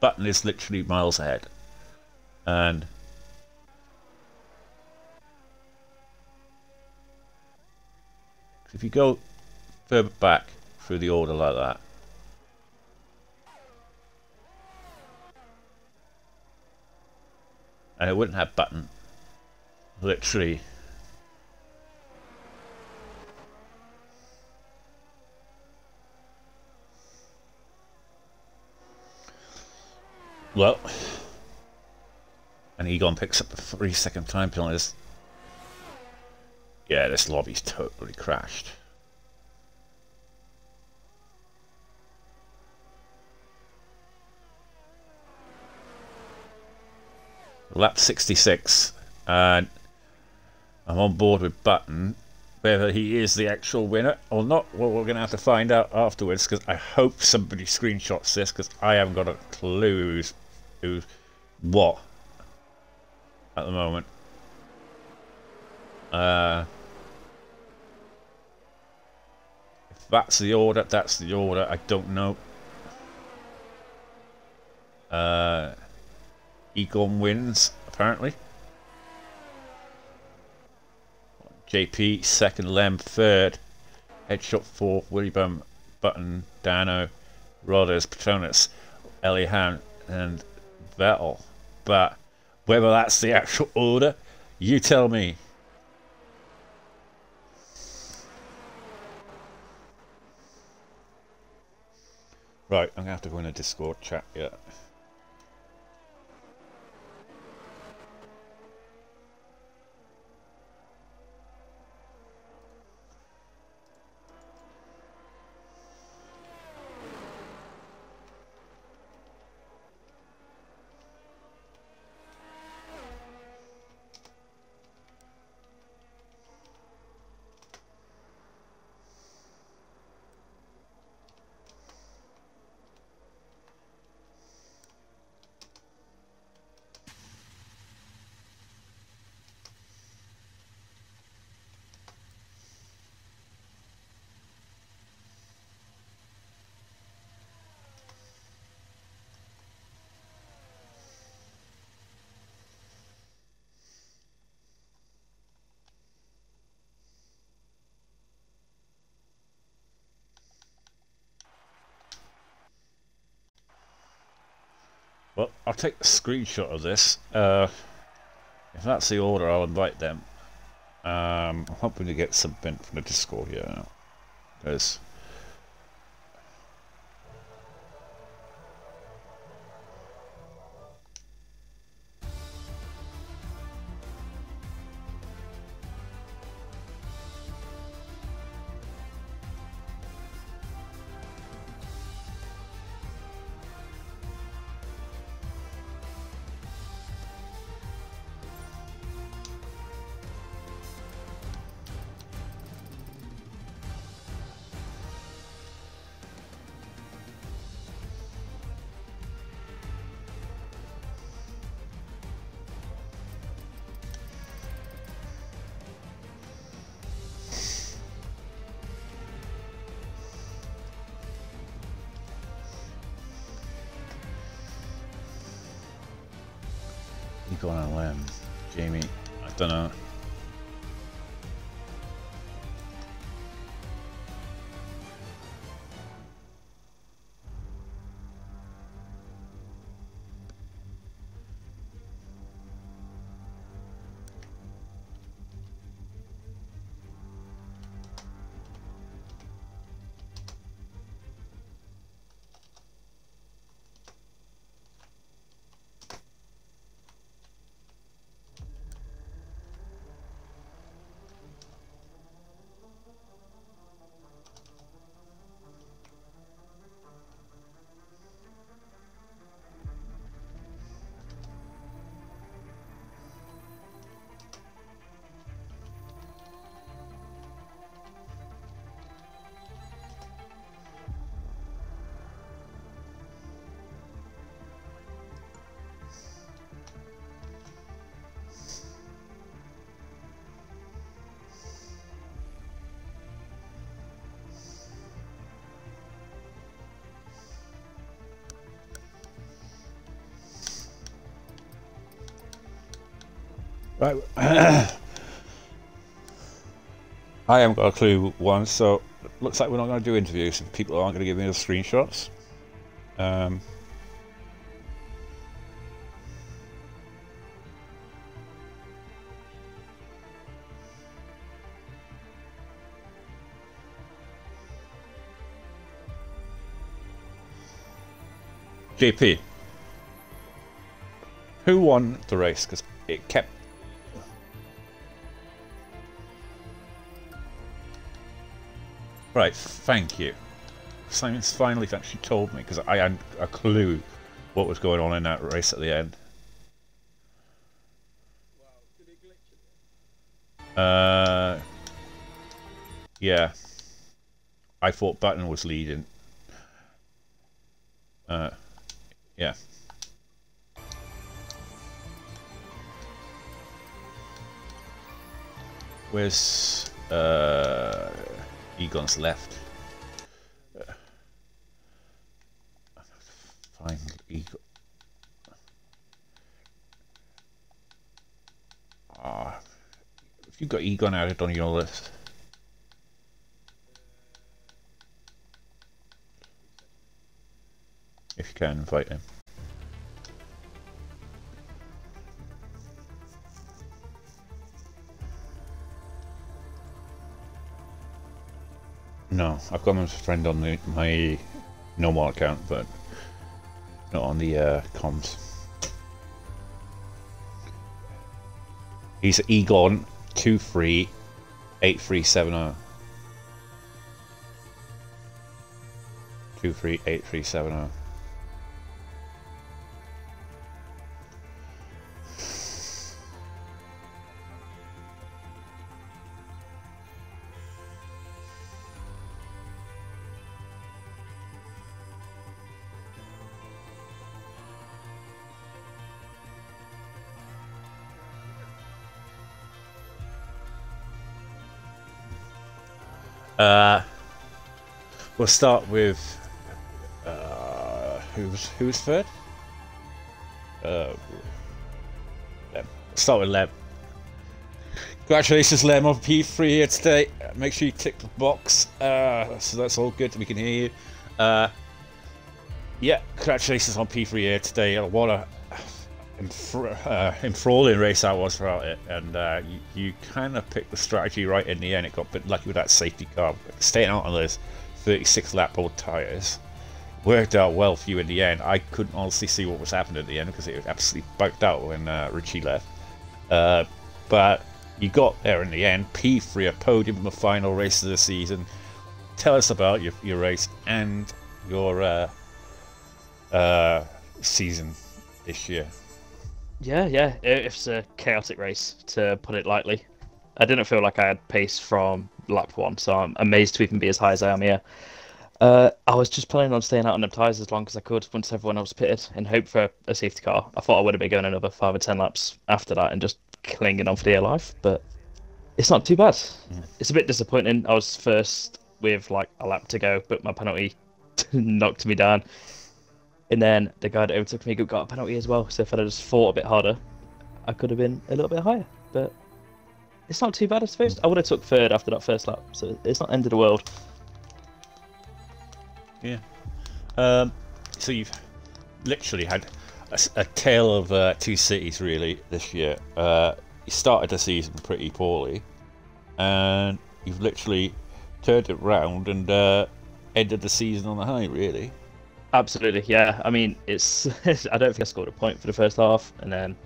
Speaker 1: Button is literally miles ahead. And if you go further back through the order like that, and it wouldn't have Button literally well, and Egon picks up the 3-second time penalties. Yeah, this lobby's totally crashed. Lap 66, and I'm on board with Button. Whether he is the actual winner or not, well, we're going to have to find out afterwards, because I hope somebody screenshots this, because I haven't got a clue who's what at the moment. If that's the order, that's the order. I don't know. Egon wins, apparently. JP second, Lem third, Headshot fourth, Willy Bum, Button, Dano, Rodders, Petronas, Elihan, and Vettel. But whether that's the actual order, you tell me. Right, I'm gonna have to go in a Discord chat yet. Well, I'll take a screenshot of this. If that's the order, I'll invite them. I'm hoping to get something from the Discord here now. Because Egon and Lem, Jamie, I don't know. Right. I haven't got a clue, one, so looks like we're not going to do interviews if people aren't going to give me the screenshots. JP, who won the race? Because it kept... Right, thank you. Simon's finally actually told me, because I had a clue what was going on in that race at the end. Yeah. I thought Button was leading. Yeah. Where's Egon's left? Find Egon. If you've got Egon added on your list. If you can, invite him. No, I've got him as a friend on my normal account, but not on the comms. He's Egon 238370. 238370. We'll start with who's third? Lem. Start with Lem. Congratulations, Lem, on P3 here today. Make sure you tick the box. So that's all good. We can hear you. Yeah, congratulations on P3 here today. What a enthralling race that was throughout it, and you kind of picked the strategy right in the end. It got a bit lucky with that safety car, staying out on those 36 lap old tyres. Worked out well for you in the end. I couldn't honestly see what was happening at the end because it was absolutely bugged out when Richie left. But you got there in the end. P3, a podium in the final race of the season. Tell us about your race and your season this year.
Speaker 2: Yeah, it's a chaotic race, to put it lightly. I didn't feel like I had pace from lap 1, so I'm amazed to even be as high as I am here. I was just planning on staying out on the tyres as long as I could once everyone else pitted, in hope for a safety car. I thought I would have been going another 5 or 10 laps after that and just clinging on for dear life, but it's not too bad. It's a bit disappointing. I was first with like a lap to go, but my penalty knocked me down. And then the guy that overtook me got a penalty as well, so if I'd have just fought a bit harder, I could have been a little bit higher. But it's not too bad, I suppose. I would have took third after that first lap, so it's not the end of the world.
Speaker 1: Yeah. So you've literally had a tale of two cities, really, this year. You started the season pretty poorly, and you've literally turned it round and ended the season on a high, really.
Speaker 2: Absolutely, yeah. I mean, it's I don't think I scored a point for the first half, and then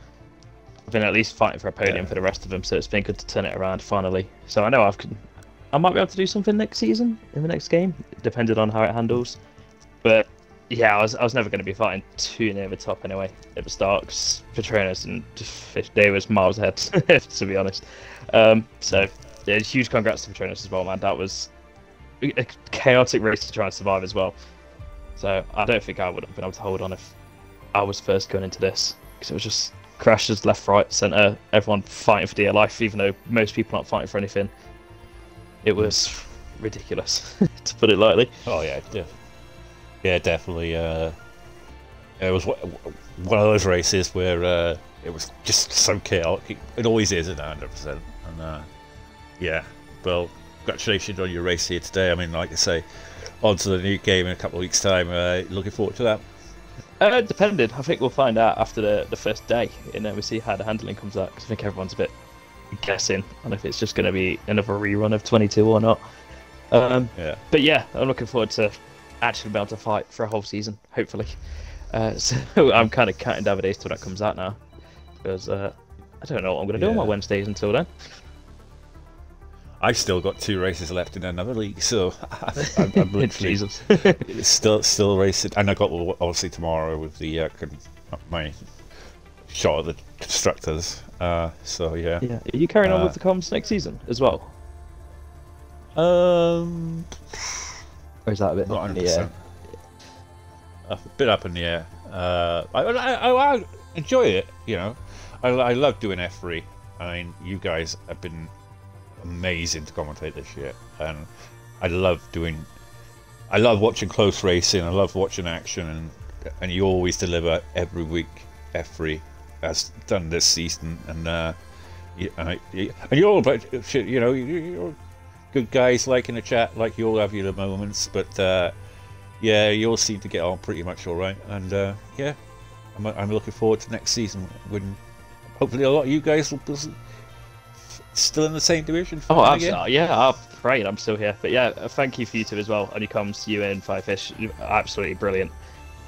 Speaker 2: I've been at least fighting for a podium for the rest of them, so it's been good to turn it around finally. So I know I might be able to do something next season in the next game, depending on how it handles. But yeah, I was never going to be fighting too near the top anyway at the start, because Petronas and they was miles ahead, to be honest. So yeah, huge congrats to Petronas as well, man. That was a chaotic race to try and survive as well. So I don't think I would have been able to hold on if I was first going into this, because it was just crashes left, right, centre, everyone fighting for dear life, even though most people aren't fighting for anything. It was ridiculous, to put it lightly.
Speaker 1: Oh yeah, definitely. It was one of those races where it was just so chaotic. It always is at 100%. And yeah, well, congratulations on your race here today. I mean, like I say, on to the new game in a couple of weeks' time. Looking forward to that.
Speaker 2: Depending, I think we'll find out after the first day, and then we'll see how the handling comes out. Because I think everyone's a bit guessing on if it's just going to be another rerun of 22 or not.
Speaker 1: Yeah.
Speaker 2: But yeah, I'm looking forward to actually being able to fight for a whole season, hopefully. So I'm kind of counting down the days till that comes out now, because I don't know what I'm going to do on my Wednesdays until then.
Speaker 1: I've still got 2 races left in another league, so I'm literally still racing. And I got obviously tomorrow with the my shot at the constructors. So yeah.
Speaker 2: Yeah. Are you carrying on with the comms next season as well? Or is that a bit
Speaker 1: not 100%? A bit up in the air. I enjoy it. You know, I love doing F3. I mean, you guys have been amazing to commentate this year, and I love watching close racing. I love watching action, and you always deliver every week. F3 has done this season, and you're all about, you know, you're good guys, like in the chat, like you all have your moments, but yeah, you all seem to get on pretty much all right, and yeah, I'm looking forward to next season when hopefully a lot of you guys will be still in the same division.
Speaker 2: Oh, absolutely. Yeah, I'm afraid I'm still here. But yeah, thank you for you two as well. And you comes, you and Firefish, absolutely brilliant.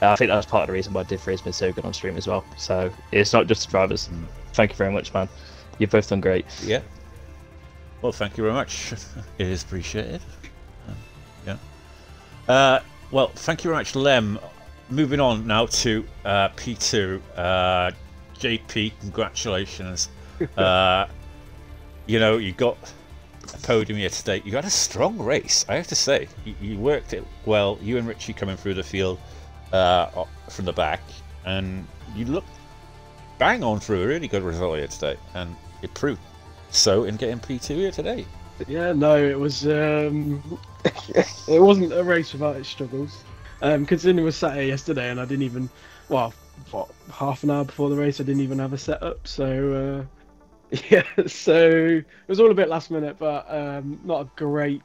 Speaker 2: I think that's part of the reason why Div 3 has been so good on stream as well. So it's not just the drivers. Thank you very much, man. You've both done great.
Speaker 1: Yeah. Well, thank you very much. It is appreciated. Yeah. Well, thank you very much, Lem. Moving on now to P2. JP, congratulations. You know, you got a podium here today. You had a strong race, I have to say. You worked it well. You and Richie coming through the field from the back, and you looked bang on through a really good result here today, and it proved so in getting P2 here today.
Speaker 3: Yeah, no, it was. It wasn't a race without its struggles. Considering it was Saturday yesterday, and I didn't even, well, what, half an hour before the race, I didn't even have a setup. So yeah, so it was all a bit last minute, but not a great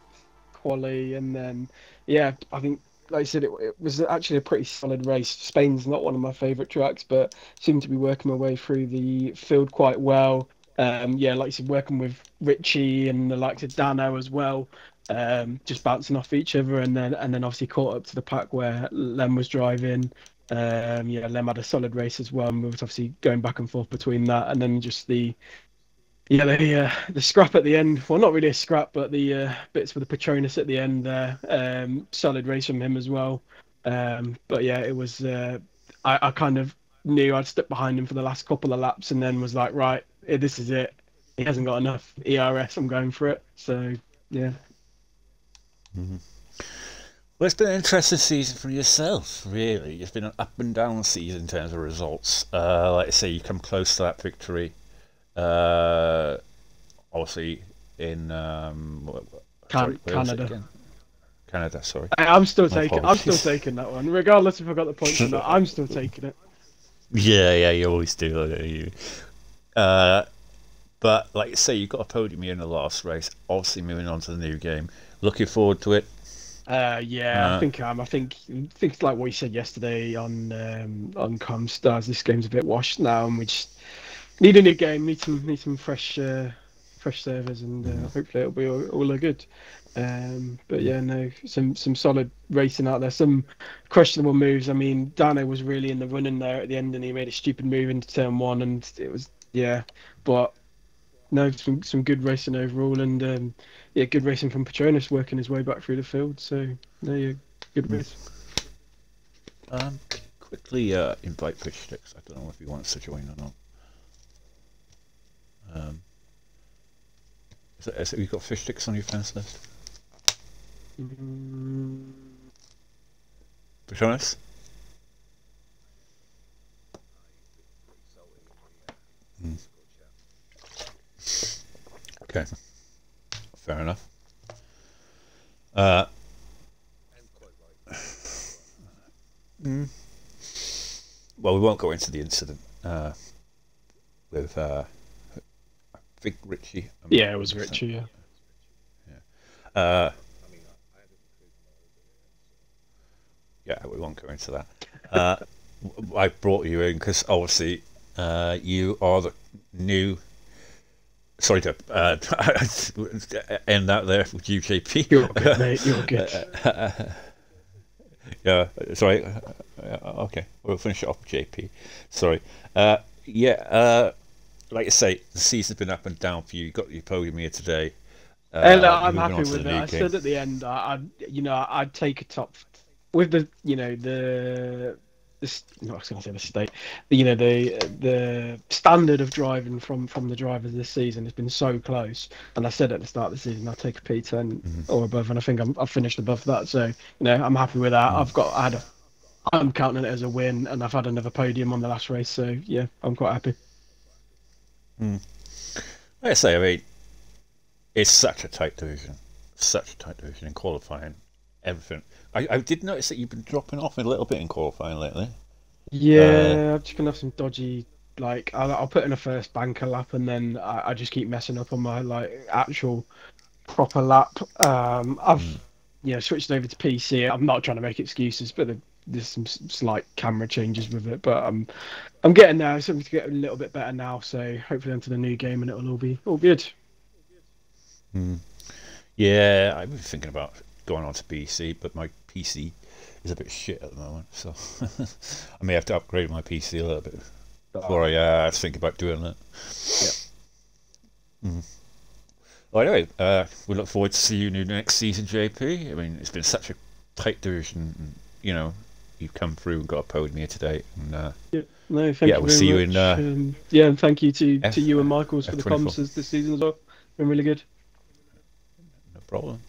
Speaker 3: quali. And then yeah, I think, like I said, it was actually a pretty solid race. Spain's not one of my favourite tracks, but seemed to be working my way through the field quite well. Yeah, like you said, working with Richie and the likes of Dano as well, just bouncing off each other, and then obviously caught up to the pack where Lem was driving. Yeah, Lem had a solid race as well, and we was obviously going back and forth between that, and then just the scrap at the end. Well, not really a scrap, but the bits with the Patronus at the end there. Solid race from him as well. But yeah, it was. I kind of knew I'd stuck behind him for the last couple of laps, and then was like, right, this is it. He hasn't got enough ERS. I'm going for it. So yeah.
Speaker 1: Mm-hmm. Well, it's been an interesting season for yourself, really. It's been an up and down season in terms of results. Like I say, you come close to that victory. Obviously in
Speaker 3: Canada.
Speaker 1: Canada, sorry.
Speaker 3: I'm still taking that one, regardless if I got the points or not. I'm still taking it.
Speaker 1: Yeah, you always do. But like you say, you got a podium here in the last race. Obviously, moving on to the new game. Looking forward to it.
Speaker 3: Yeah, I think I think it's like what you said yesterday on Comstars. This game's a bit washed now, and we just need a new game. Need some fresh servers, and hopefully it'll be all good. But yeah, no, some solid racing out there. Some questionable moves. I mean, Dano was really in the running there at the end, and he made a stupid move into turn one, and it was but no, some good racing overall, and yeah, good racing from Patronus working his way back through the field. So no, yeah, good race.
Speaker 1: Quickly invite Fish Sticks. I don't know if he wants to join or not. Have you got Fish Sticks on your friends list? Patronus? Okay, fair enough. Well, we won't go into the incident. with I think Richie.
Speaker 3: Yeah, it was Richie. Yeah.
Speaker 1: Uh, yeah, we won't go into that. I brought you in because obviously you are the new. Sorry to end that there with UJP.
Speaker 3: You're good, mate. You're good.
Speaker 1: Yeah, sorry. Okay, we'll finish it off with JP. Sorry. Like I say, the season's been up and down for you. You got your podium here today.
Speaker 3: And I'm
Speaker 1: moving
Speaker 3: happy
Speaker 1: on to
Speaker 3: with
Speaker 1: the
Speaker 3: it.
Speaker 1: new
Speaker 3: I
Speaker 1: game.
Speaker 3: said at the end, I'd take a top with the, the no, I was going to say the state, the standard of driving from the drivers this season has been so close. And I said at the start of the season, I'll take a P10 or above, and I think I've finished above that. So I'm happy with that. I'm counting it as a win, and I've had another podium on the last race. So yeah, I'm quite happy.
Speaker 1: Like I say, I mean, it's such a tight division, in qualifying, everything. I did notice that you've been dropping off a little bit in qualifying lately.
Speaker 3: Yeah, I'm just gonna have some dodgy. Like I'll put in a first banker lap, and then I just keep messing up on my actual proper lap. I've switched over to PC. I'm not trying to make excuses, but there's some slight camera changes with it. But I'm getting there. Something to get a little bit better now. So hopefully onto the new game, and it'll all be all good.
Speaker 1: Yeah, I was thinking about going on to PC, but my PC is a bit shit at the moment, so I may have to upgrade my PC a little bit before I think about doing that. Yeah. Well, anyway, we look forward to see you next season, JP. I mean, it's been such a tight division. And, you've come through and got a podium here today. And,
Speaker 3: no, thank you.
Speaker 1: We'll see you in.
Speaker 3: And thank you to you and Michaels for the comms this season as well. Been really good.
Speaker 1: No problem.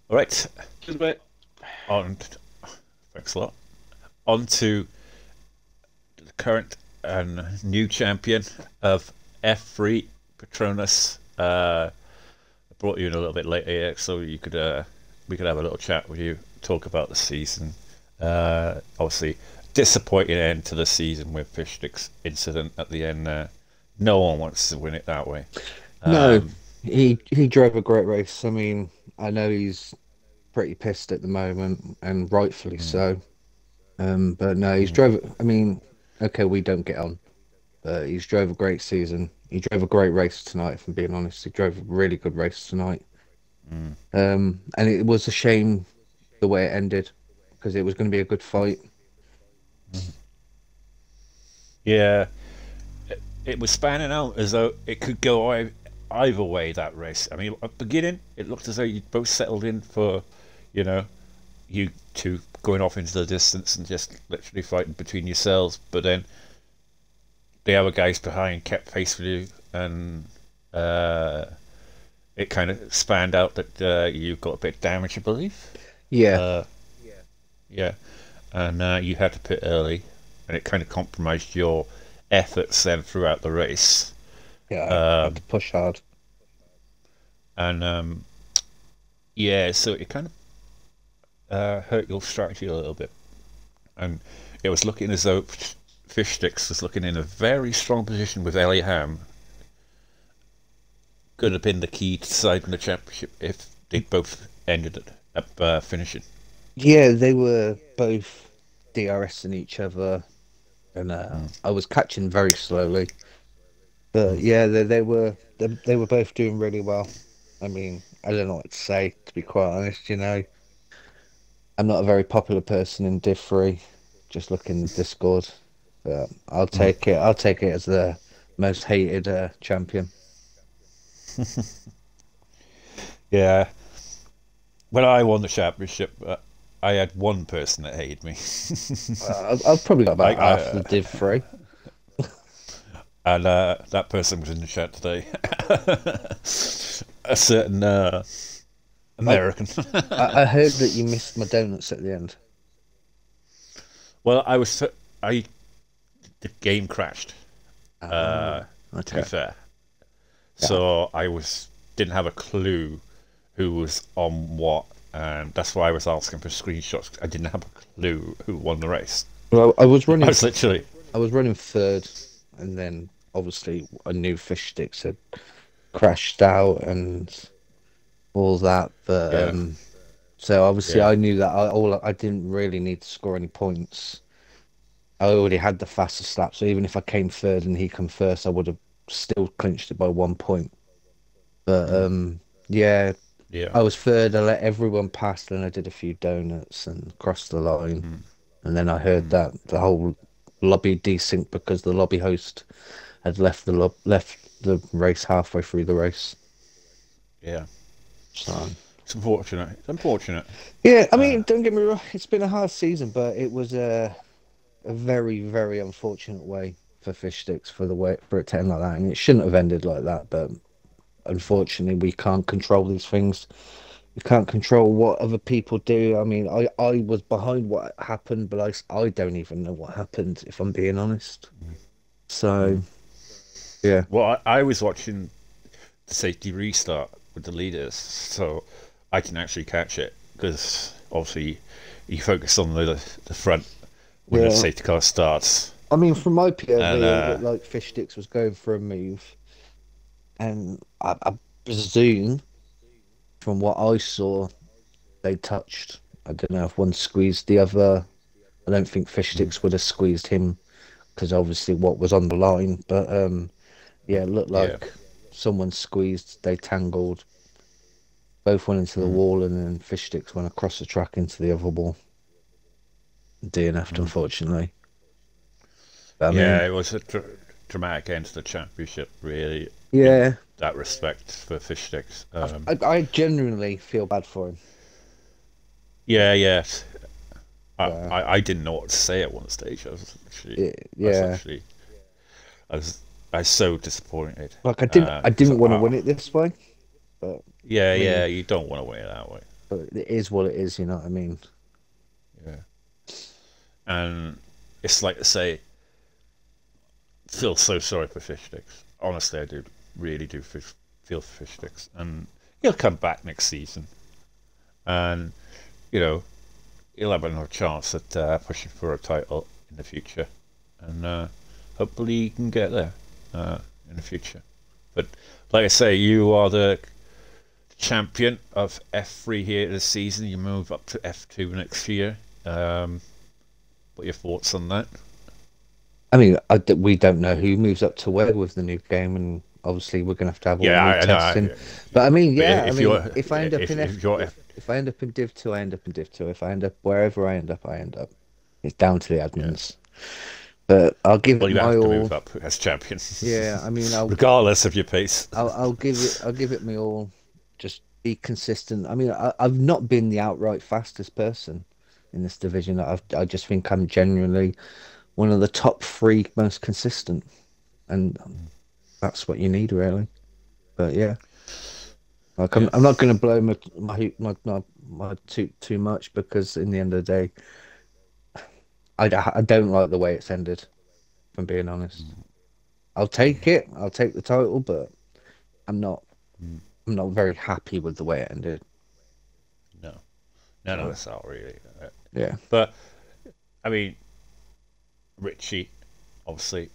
Speaker 1: All right.
Speaker 3: Cheers, mate.
Speaker 1: Thanks a lot. On to the current and new champion of F3, Patronus. I brought you in a little bit later here, so we could have a little chat with you, talk about the season. Obviously, disappointing end to the season with Fishstick's incident at the end there. No one wants to win it that way.
Speaker 4: No, he drove a great race. I mean, I know he's pretty pissed at the moment, and rightfully so. But no, he's drove. I mean, okay, we don't get on, but he's drove a great season. He drove a great race tonight. If I'm being honest, he drove a really good race tonight. And it was a shame the way it ended, because it was going to be a good fight.
Speaker 1: Yeah, it was spanning out as though it could go either way, that race. I mean, at the beginning, it looked as though you both settled in for, you two going off into the distance and just literally fighting between yourselves. But then the other guys behind kept pace with you, and it kind of spanned out that you got a bit of damage, I believe.
Speaker 4: Yeah.
Speaker 1: Yeah. And you had to pit early, and it kind of compromised your efforts then throughout the race.
Speaker 4: Yeah, I had to push hard.
Speaker 1: And so it kind of hurt your strategy a little bit. And it was looking as though Fishsticks was looking in a very strong position with Elliot Ham. Could have been the key to deciding the championship if they both ended up finishing.
Speaker 4: Yeah, they were both DRSing each other, and I was catching very slowly. But yeah, they were both doing really well. I mean, I don't know what to say, to be quite honest. I'm not a very popular person in Div 3. Just look in the Discord. But I'll take it. I'll take it as the most hated champion.
Speaker 1: Yeah. When I won the championship, I had one person that hated me.
Speaker 4: I've probably got about half the Div 3.
Speaker 1: And that person was in the chat today. A certain American.
Speaker 4: I heard that you missed my donuts at the end.
Speaker 1: Well, the game crashed. To be fair, so I didn't have a clue who was on what, and that's why I was asking for screenshots. I didn't have a clue who won the race.
Speaker 4: Well, I was running
Speaker 1: I was running
Speaker 4: third, and then obviously I knew Fish Sticks had crashed out and all that, but
Speaker 1: Yeah.
Speaker 4: so obviously
Speaker 1: Yeah.
Speaker 4: I knew that I didn't really need to score any points. I already had the fastest lap, so even if I came third and he come first, I would have still clinched it by 1 point. But yeah,
Speaker 1: Yeah.
Speaker 4: I was third. I let everyone pass, then I did a few donuts and crossed the line, and then I heard that the whole lobby desync because the lobby host had left the race halfway through the race.
Speaker 1: Yeah.
Speaker 4: So
Speaker 1: It's unfortunate. It's unfortunate.
Speaker 4: yeah, I mean, don't get me wrong, it's been a hard season, but it was a very, very unfortunate way for Fish Sticks for it to end like that, and it shouldn't have ended like that. But unfortunately, we can't control these things. We can't control what other people do. I mean, I was behind what happened, but I don't even know what happened, if I'm being honest. So, yeah.
Speaker 1: Well, I was watching the safety restart with the leaders, so I can actually catch it because obviously you focus on the front when the safety car starts.
Speaker 4: I mean, from my POV,
Speaker 1: And,
Speaker 4: it looked like Fish Sticks was going for a move, and I presume from what I saw, they touched. I don't know if one squeezed the other. I don't think Fish Sticks would have squeezed him because obviously what was on the line. But yeah, it looked like someone squeezed. They tangled. Both went into the wall, and then Fish Sticks went across the track into the other wall. DNF'd, unfortunately. But, I mean,
Speaker 1: It was a dramatic end to the championship, really.
Speaker 4: Yeah.
Speaker 1: In that respect for Fish Sticks.
Speaker 4: I genuinely feel bad for him.
Speaker 1: Yeah. I didn't know what to say at one stage. I was so disappointed.
Speaker 4: Like I didn't want to win it this way, but
Speaker 1: you don't want to win it that way.
Speaker 4: But it is what it is, you know what I mean?
Speaker 1: Yeah. And it's like to say, feel so sorry for Fish Sticks. Honestly, I do really do feel for Fish Sticks, and he'll come back next season, and he'll have another chance at pushing for a title in the future, and hopefully he can get there in the future. But like I say, you are the champion of F3 here this season. You move up to F2 next year. What are your thoughts on that?
Speaker 4: I mean, we don't know who moves up to where with the new game, and obviously we're going to have all new testing. But I mean, if I end up in Div 2, I end up in Div 2. If I end up wherever I end up, I end up. It's down to the admins. Yeah. But I'll give it my all.
Speaker 1: To move up as champion.
Speaker 4: Yeah, I mean,
Speaker 1: regardless of your pace.
Speaker 4: I'll give it my all. Just be consistent. I mean, I've not been the outright fastest person in this division. I just think I'm genuinely one of the top 3 most consistent, and that's what you need, really. But yeah, like I'm not going to blow my too much, because in the end of the day, I don't like the way it's ended. If I'm being honest, I'll take it. I'll take the title, but I'm not very happy with the way it ended.
Speaker 1: No, that's not really.
Speaker 4: Yeah,
Speaker 1: but I mean, Richie, obviously,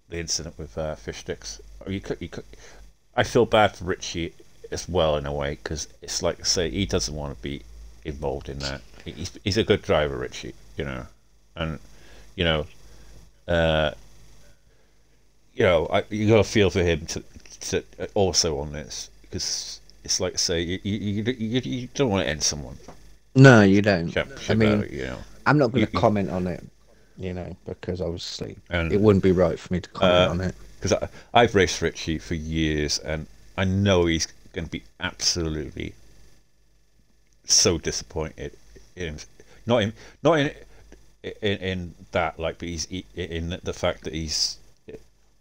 Speaker 1: the incident with Fish Sticks. I feel bad for Richie as well in a way, because it's like, say, he doesn't want to be involved in that. He's a good driver, Richie, and you got to feel for him to also on this, because it's like, say, you don't want to end someone.
Speaker 4: No, you don't.
Speaker 1: I mean,
Speaker 4: I'm not going to comment on it, because obviously it wouldn't be right for me to comment on it.
Speaker 1: Because I've raced Richie for years, and I know he's going to be absolutely so disappointed in not in that, like, but he's in the fact that he's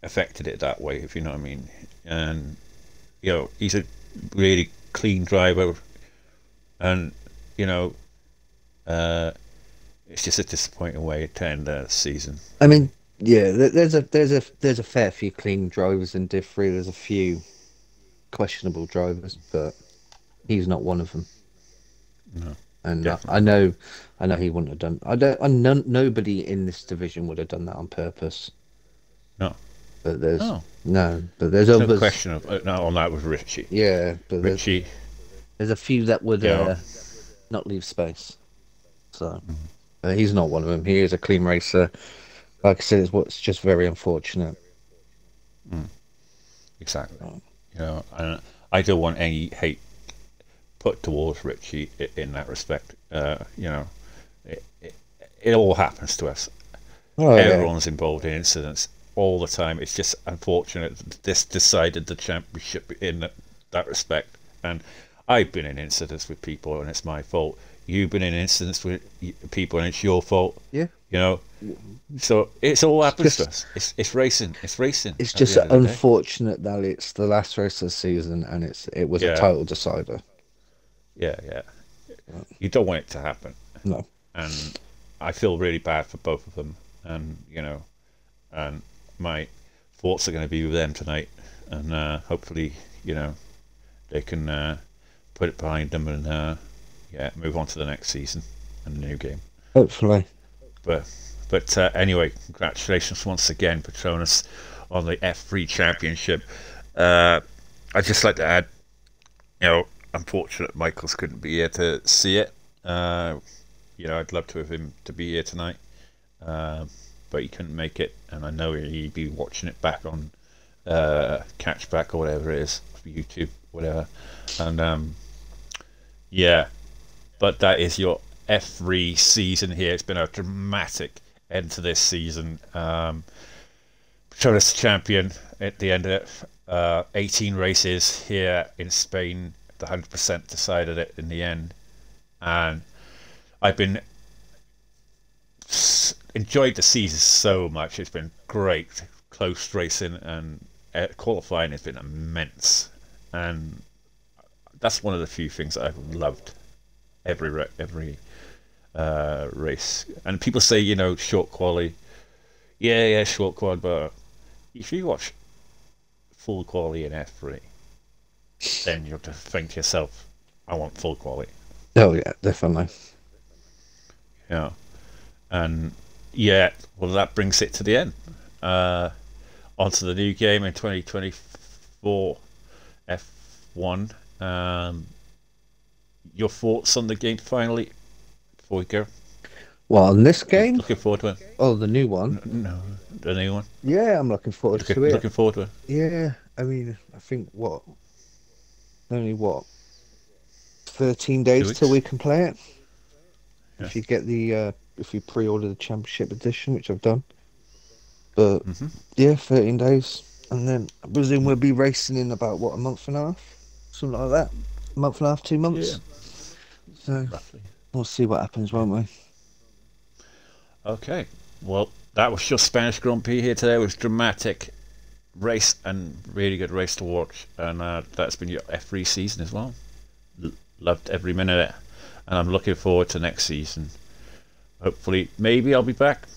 Speaker 1: affected it that way, if you know what I mean. And he's a really clean driver, and it's just a disappointing way to end the season.
Speaker 4: I mean, yeah, there's a fair few clean drivers in Div 3. There's a few questionable drivers, but he's not one of them.
Speaker 1: No,
Speaker 4: and I know he wouldn't have done. Nobody in this division would have done that on purpose.
Speaker 1: No,
Speaker 4: but there's
Speaker 1: Oh,
Speaker 4: but there's
Speaker 1: no
Speaker 4: others.
Speaker 1: question of no on that with Richie.
Speaker 4: Yeah, but
Speaker 1: Richie,
Speaker 4: there's a few that would
Speaker 1: Yeah.
Speaker 4: not leave space. So he's not one of them. He is a clean racer. Like I said, it's what's just very unfortunate.
Speaker 1: exactly.
Speaker 4: Oh.
Speaker 1: You know, and I don't want any hate put towards Richie in that respect. You know, it all happens to us.
Speaker 4: Oh, yeah.
Speaker 1: Everyone's involved in incidents all the time. It's just unfortunate that this decided the championship in that respect. And I've been in incidents with people, and it's my fault. You've been in incidents with people, and it's your fault.
Speaker 4: Yeah.
Speaker 1: You know, so it's all happens to
Speaker 4: just-
Speaker 1: us. It's racing. It's racing.
Speaker 4: It's
Speaker 1: at the
Speaker 4: just
Speaker 1: end of the day.
Speaker 4: unfortunate that it's the last race of the season and it was
Speaker 1: Yeah.
Speaker 4: a title decider.
Speaker 1: Yeah. You don't want it to happen.
Speaker 4: No.
Speaker 1: And I feel really bad for both of them, and you know, and my thoughts are going to be with them tonight, and hopefully, you know, they can put it behind them and move on to the next season and the new game.
Speaker 4: Hopefully.
Speaker 1: But anyway, congratulations once again, Petronas, on the F3 Championship. I'd just like to add, you know, unfortunate Michaels couldn't be here to see it. You know, I'd love to have him to be here tonight, but he couldn't make it, and I know he'd be watching it back on Catchback or whatever it is, YouTube, whatever. And yeah, but that is your F3 season here. It's been a dramatic end to this season. Petronas champion at the end of it. 18 races here in Spain. The 100% decided it in the end, and I've been enjoyed the season so much. It's been great, close racing, and qualifying has been immense, and that's one of the few things that I've loved every race. And people say, you know, short quali, yeah, short quad, but if you watch full quali in F3, then you'll just think to yourself, I want full quali.
Speaker 4: Oh yeah, definitely.
Speaker 1: Yeah. And yeah, well, that brings it to the end. Onto the new game in 2024 F1. Your thoughts on the game finally before we go?
Speaker 4: Well, on this game?
Speaker 1: Looking forward to it?
Speaker 4: Oh, the new one?
Speaker 1: No, the new one.
Speaker 4: Yeah, I'm looking forward to it.
Speaker 1: Looking forward to it.
Speaker 4: Yeah, I mean, I think only 13 days till we can play it.
Speaker 1: Yeah.
Speaker 4: If you get if you pre-order the championship edition, which I've done. But yeah, 13 days, and then I presume we'll be racing in about a month and a half, something like that. A month and a half, 2 months.
Speaker 1: Yeah.
Speaker 4: So
Speaker 1: Roughly.
Speaker 4: we'll see what happens, won't we?
Speaker 1: Okay. Well, that was your Spanish Grand Prix here today. It was dramatic race and really good race to watch, and that's been your F3 season as well. Loved every minute of it, and I'm looking forward to next season. Hopefully, maybe I'll be back,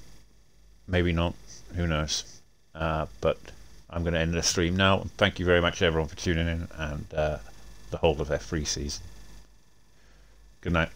Speaker 1: maybe not, who knows. But I'm going to end the stream now. Thank you very much everyone for tuning in, and the whole of F3 season. Good night.